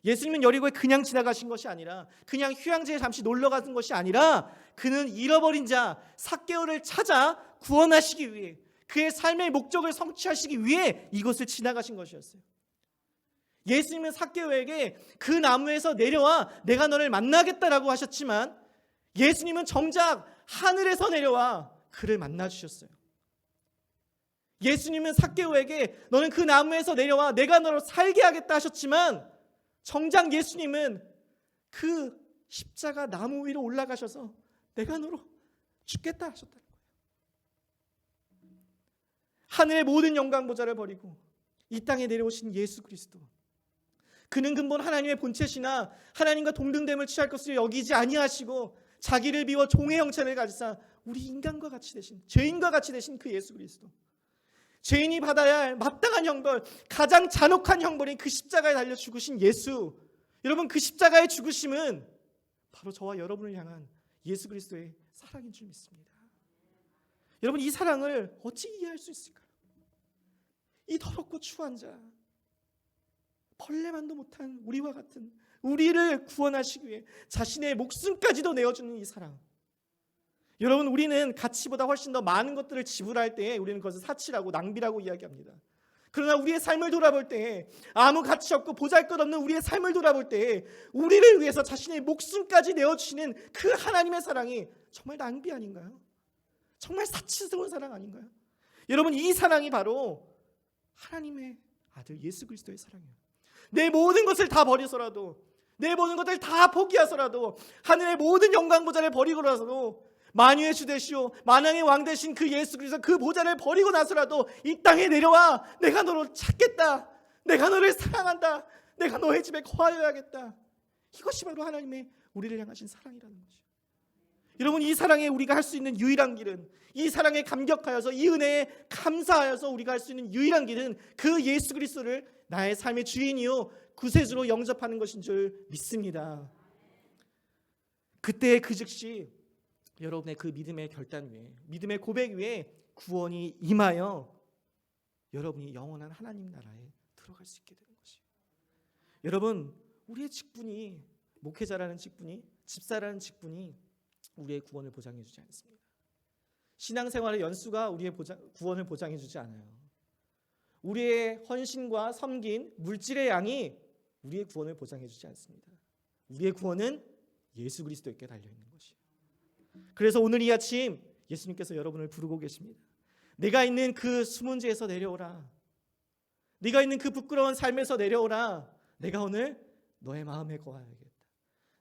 예수님은 여리고에 그냥 지나가신 것이 아니라 그냥 휴양지에 잠시 놀러 가는 것이 아니라 그는 잃어버린 자 삭개오를 찾아 구원하시기 위해 그의 삶의 목적을 성취하시기 위해 이곳을 지나가신 것이었어요. 예수님은 삭개오에게 그 나무에서 내려와 내가 너를 만나겠다라고 하셨지만 예수님은 정작 하늘에서 내려와 그를 만나주셨어요. 예수님은 삭개오에게 너는 그 나무에서 내려와 내가 너를 살게 하겠다 하셨지만 정작 예수님은 그 십자가 나무 위로 올라가셔서 내가 너로 죽겠다 하셨다는 거예요. 하늘의 모든 영광 보좌를 버리고 이 땅에 내려오신 예수 그리스도, 그는 근본 하나님의 본체시나 하나님과 동등됨을 취할 것을 여기지 아니하시고 자기를 비워 종의 형체를 가지사 우리 인간과 같이 되신, 죄인과 같이 되신 그 예수 그리스도, 죄인이 받아야 할 마땅한 형벌, 가장 잔혹한 형벌인 그 십자가에 달려 죽으신 예수, 여러분, 그 십자가의 죽으심은 바로 저와 여러분을 향한 예수 그리스도의 사랑인 줄 믿습니다. 여러분, 이 사랑을 어찌 이해할 수 있을까요? 이 더럽고 추한 자, 벌레만도 못한 우리와 같은 우리를 구원하시기 위해 자신의 목숨까지도 내어주는 이 사랑. 여러분, 우리는 가치보다 훨씬 더 많은 것들을 지불할 때 우리는 그것을 사치라고, 낭비라고 이야기합니다. 그러나 우리의 삶을 돌아볼 때, 아무 가치 없고 보잘것없는 우리의 삶을 돌아볼 때 우리를 위해서 자신의 목숨까지 내어주시는 그 하나님의 사랑이 정말 낭비 아닌가요? 정말 사치스러운 사랑 아닌가요? 여러분, 이 사랑이 바로 하나님의 아들 예수 그리스도의 사랑이에요. 내 모든 것을 다 버리서라도, 내 모든 것을 다 포기하서라도, 하늘의 모든 영광 보좌를 버리고라도, 만유의 주 되시오 만왕의 왕 되신 그 예수 그리스도 그 보좌를 버리고 나서라도 이 땅에 내려와 내가 너를 찾겠다, 내가 너를 사랑한다, 내가 너의 집에 거하여야겠다. 이것이 바로 하나님의 우리를 향하신 사랑이라는 것이죠. 여러분, 이 사랑에 우리가 할 수 있는 유일한 길은, 이 사랑에 감격하여서 이 은혜에 감사하여서 우리가 할 수 있는 유일한 길은 그 예수 그리스도를 나의 삶의 주인이요 구세주로 영접하는 것인 줄 믿습니다. 그때의 그 즉시 여러분의 그 믿음의 결단 위에, 믿음의 고백 위에 구원이 임하여 여러분이 영원한 하나님 나라에 들어갈 수 있게 되는 것이에요. 여러분, 우리의 직분이, 목회자라는 직분이, 집사라는 직분이 우리의 구원을 보장해 주지 않습니다. 신앙생활의 연수가 우리의 구원을 보장해 주지 않아요. 우리의 헌신과 섬긴 물질의 양이 우리의 구원을 보장해 주지 않습니다. 우리의 구원은 예수 그리스도에게 달려 있는 것이에요. 그래서 오늘 이 아침 예수님께서 여러분을 부르고 계십니다. 내가 있는 그 수문지에서 내려오라. 네가 있는 그 부끄러운 삶에서 내려오라. 내가 오늘 너의 마음에 거하여야겠다.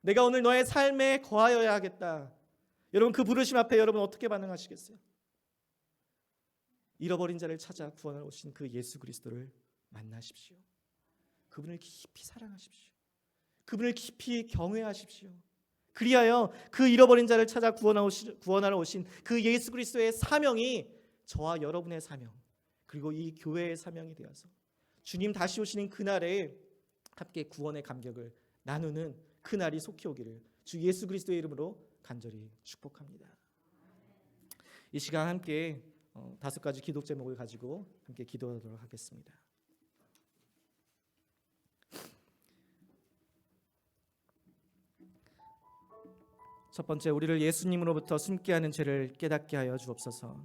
내가 오늘 너의 삶에 거하여야 하겠다. 여러분, 그 부르심 앞에 여러분 어떻게 반응하시겠어요? 잃어버린 자를 찾아 구원하러 오신 그 예수 그리스도를 만나십시오. 그분을 깊이 사랑하십시오. 그분을 깊이 경외하십시오. 그리하여 그 잃어버린 자를 찾아 구원하러 오신 그 예수 그리스도의 사명이 저와 여러분의 사명, 그리고 이 교회의 사명이 되어서 주님 다시 오시는 그날에 함께 구원의 감격을 나누는 그날이 속히 오기를 주 예수 그리스도의 이름으로 간절히 축복합니다. 이 시간 함께 5가지 기도 제목을 가지고 함께 기도하도록 하겠습니다. 첫 번째, 우리를 예수님으로부터 숨게 하는 죄를 깨닫게 하여 주옵소서.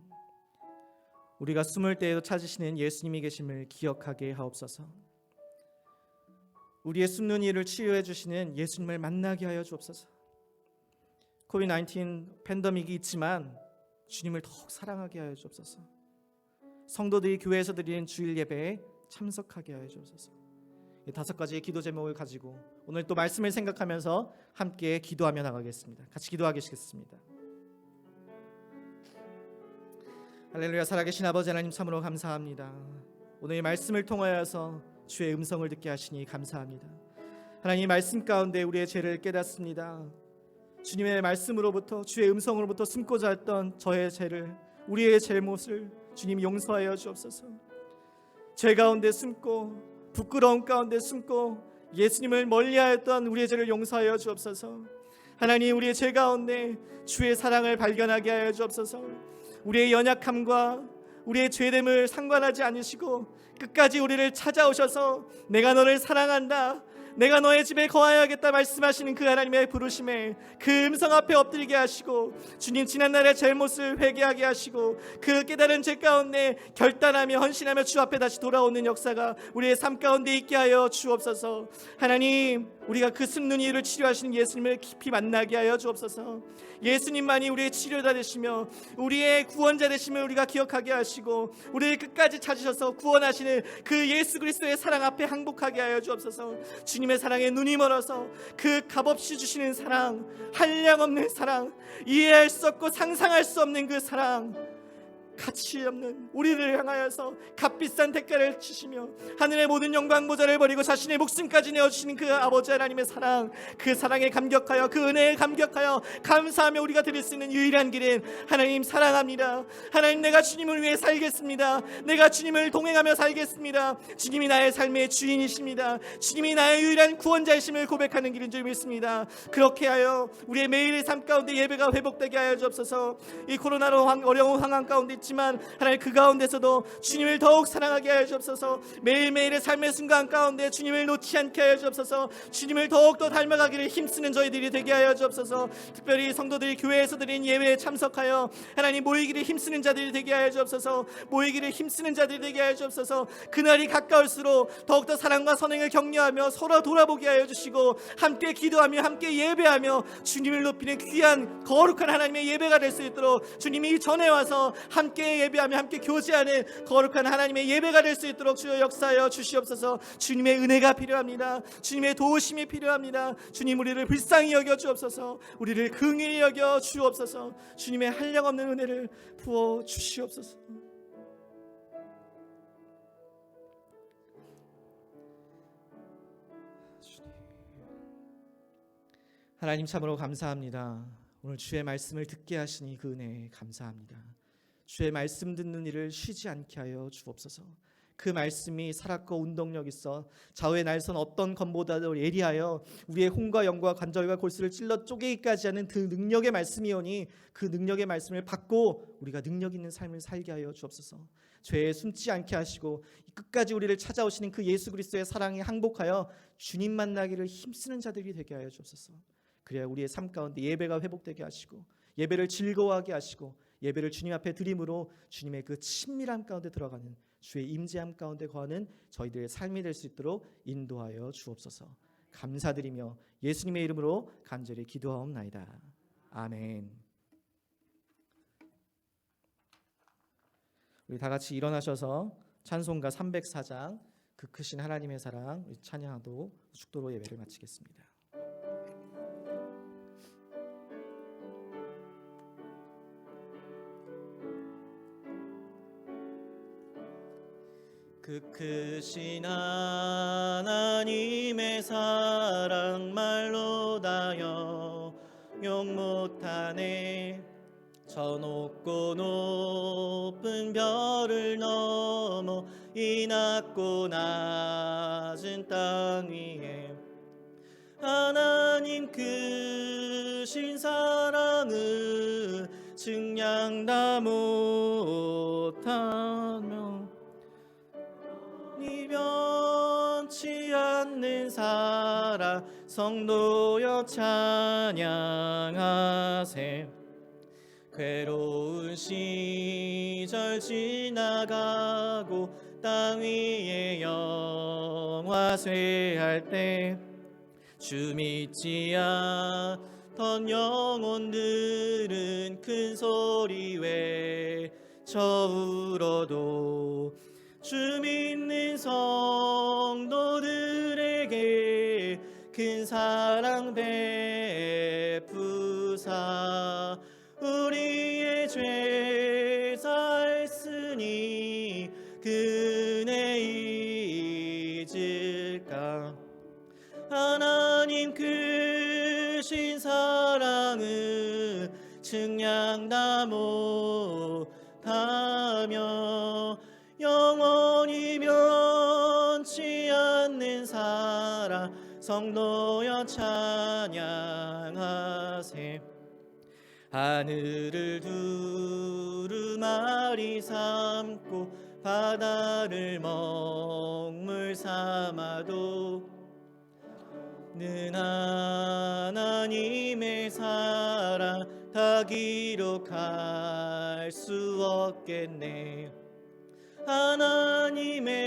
우리가 숨을 때에도 찾으시는 예수님이 계심을 기억하게 하옵소서. 우리의 숨는 이를 치유해 주시는 예수님을 만나게 하여 주옵소서. 코비드-19 팬데믹이 있지만 주님을 더욱 사랑하게 하여 주옵소서. 성도들이 교회에서 드리는 주일 예배에 참석하게 하여 주옵소서. 이 5가지의 기도 제목을 가지고 오늘 또 말씀을 생각하면서 함께 기도하며 나가겠습니다. 같이 기도하겠습니다. 할렐루야. 살아계신 아버지 하나님, 참으로 감사합니다. 오늘 이 말씀을 통하여서 주의 음성을 듣게 하시니 감사합니다. 하나님, 말씀 가운데 우리의 죄를 깨닫습니다. 주님의 말씀으로부터, 주의 음성으로부터 숨고자 했던 저의 죄를, 우리의 잘못을 주님 용서하여 주옵소서. 죄 가운데 숨고 부끄러움 가운데 숨고 예수님을 멀리하였던 우리의 죄를 용서하여 주옵소서. 하나님, 우리의 죄 가운데 주의 사랑을 발견하게 하여 주옵소서. 우리의 연약함과 우리의 죄됨을 상관하지 않으시고 끝까지 우리를 찾아오셔서 내가 너를 사랑한다, 내가 너의 집에 거하여야겠다 말씀하시는 그 하나님의 부르심에 그 음성 앞에 엎드리게 하시고 주님, 지난날의 잘못을 회개하게 하시고 그 깨달은 죄 가운데 결단하며 헌신하며 주 앞에 다시 돌아오는 역사가 우리의 삶 가운데 있게 하여 주옵소서. 하나님, 우리가 그 숨는 이유를 치료하시는 예수님을 깊이 만나게 하여 주옵소서. 예수님만이 우리의 치료자 되시며 우리의 구원자 되심을 우리가 기억하게 하시고 우리를 끝까지 찾으셔서 구원하시는 그 예수 그리스도의 사랑 앞에 항복하게 하여 주옵소서. 주님의 사랑에 눈이 멀어서 그 값없이 주시는 사랑, 한량없는 사랑, 이해할 수 없고 상상할 수 없는 그 사랑, 가치 없는 우리를 향하여서 값비싼 대가를 치시며 하늘의 모든 영광 보좌를 버리고 자신의 목숨까지 내어주시는 그 아버지 하나님의 사랑, 그 사랑에 감격하여 그 은혜에 감격하여 감사하며 우리가 드릴 수 있는 유일한 길은 하나님 사랑합니다. 하나님, 내가 주님을 위해 살겠습니다. 내가 주님을 동행하며 살겠습니다. 주님이 나의 삶의 주인이십니다. 주님이 나의 유일한 구원자이심을 고백하는 길인 줄 믿습니다. 그렇게 하여 우리의 매일의 삶 가운데 예배가 회복되게 하여 주옵소서. 이 코로나로 어려운 상황 가운데 있지만 하나님, 그 가운데서도 주님을 더욱 사랑하게 하여 주옵소서. 매일매일의 삶의 순간 가운데 주님을 놓지 않게 하여 주옵소서. 주님을 더욱더 닮아가기를 힘쓰는 저희들이 되게 하여 주옵소서. 특별히 성도들이 교회에서 드린 예배에 참석하여 하나님 모이기를 힘쓰는 자들이 되게 하여 주옵소서. 모이기를 힘쓰는 자들이 되게 하여 주옵소서. 그날이 가까울수록 더욱더 사랑과 선행을 격려하며 서로 돌아보게 하여 주시고 함께 기도하며 함께 예배하며 주님을 높이는 귀한 거룩한 하나님의 예배가 될 수 있도록, 주님이 전에 와서 함께 예배하며 함께 교제하는 거룩한 하나님의 예배가 될 수 있도록 주여 역사하여 주시옵소서. 주님의 은혜가 필요합니다. 주님의 도우심이 필요합니다. 주님, 우리를 불쌍히 여겨 주옵소서. 우리를 긍휼히 여겨 주옵소서. 주님의 한량없는 은혜를 부어 주시옵소서. 하나님, 참으로 감사합니다. 오늘 주의 말씀을 듣게 하시니 그 은혜에 감사합니다. 주의 말씀 듣는 일을 쉬지 않게 하여 주옵소서. 그 말씀이 살았고 운동력 있어 좌우의 날선 어떤 검보다도 예리하여 우리의 혼과 영과 관절과 골수를 찔러 쪼개기까지 하는 그 능력의 말씀이오니 그 능력의 말씀을 받고 우리가 능력 있는 삶을 살게 하여 주옵소서. 죄에 숨지 않게 하시고 끝까지 우리를 찾아오시는 그 예수 그리스도의 사랑에 항복하여 주님 만나기를 힘쓰는 자들이 되게 하여 주옵소서. 그래야 우리의 삶 가운데 예배가 회복되게 하시고 예배를 즐거워하게 하시고 예배를 주님 앞에 드림으로 주님의 그 친밀함 가운데 들어가는 주의 임재함 가운데 거하는 저희들의 삶이 될 수 있도록 인도하여 주옵소서. 감사드리며 예수님의 이름으로 간절히 기도하옵나이다. 아멘. 우리 다 같이 일어나셔서 찬송가 304장 그 크신 하나님의 사랑 찬양하고 축도로 예배를 마치겠습니다. 그 크신 하나님의 사랑 말로 다여 용 못하네. 저 높고 높은 별을 넘어 이 낮고 낮은 땅 위에 하나님 크신 사랑을 증량 다 못하며 변치 않는 사랑 성도여 찬양하세. 괴로운 시절 지나가고 땅 위에 영화 쇠할 때 주 믿지 않던 영혼들은 큰 소리 외쳐 울어도 주 믿는 성도들에게 큰 사랑 베푸사 우리의 죄 사했으니 그 은혜 잊을까. 하나님 크신 사랑을 증량 다 못하며 영원히 변치 않는 사랑 성도여 찬양하세. 하늘을 두루마리 삼고 바다를 먹물 삼아도 는 하나님의 사랑 다 기록할 수 없겠네. 하나님의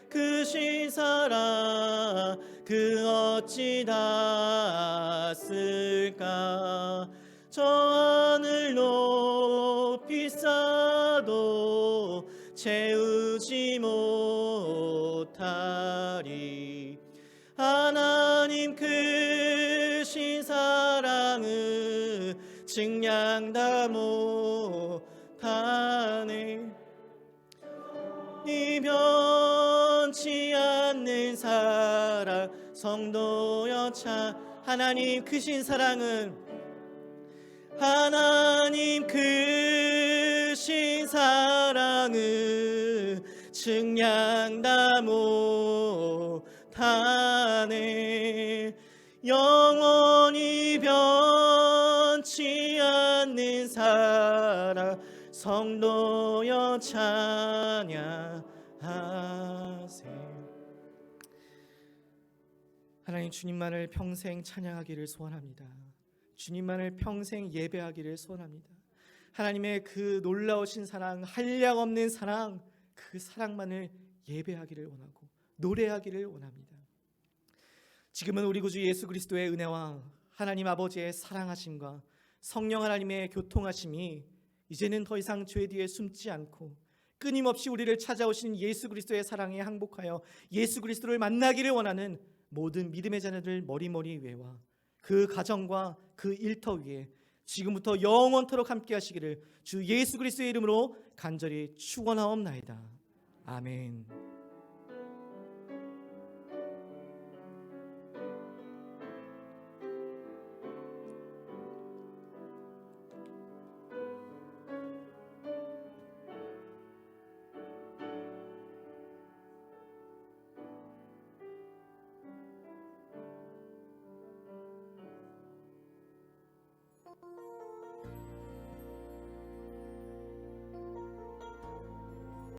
크신 사랑 그 어찌 닿았을까. 저 하늘 높이 쌓아도 채우지 못하리. 하나님 크신 사랑을 증량 다 못하며 타네 이 변치 않는 사랑 성도여 차 하나님 크신 사랑은 하나님 크신 사랑은 측량 못하네 영원히 변치 않는 사랑 성도여 찬양하세. 하나님 주님만을 평생 찬양하기를 소원합니다. 주님만을 평생 예배하기를 소원합니다. 하나님의 그 놀라우신 사랑, 한량없는 사랑, 그 사랑만을 예배하기를 원하고 노래하기를 원합니다. 지금은 우리 구주 예수 그리스도의 은혜와 하나님 아버지의 사랑하심과 성령 하나님의 교통하심이 이제는 더 이상 죄 뒤에 숨지 않고 끊임없이 우리를 찾아오시는 예수 그리스도의 사랑에 항복하여 예수 그리스도를 만나기를 원하는 모든 믿음의 자녀들 머리머리 위에와 그 가정과 그 일터 위에 지금부터 영원토록 함께 하시기를 주 예수 그리스도의 이름으로 간절히 축원하옵나이다. 아멘.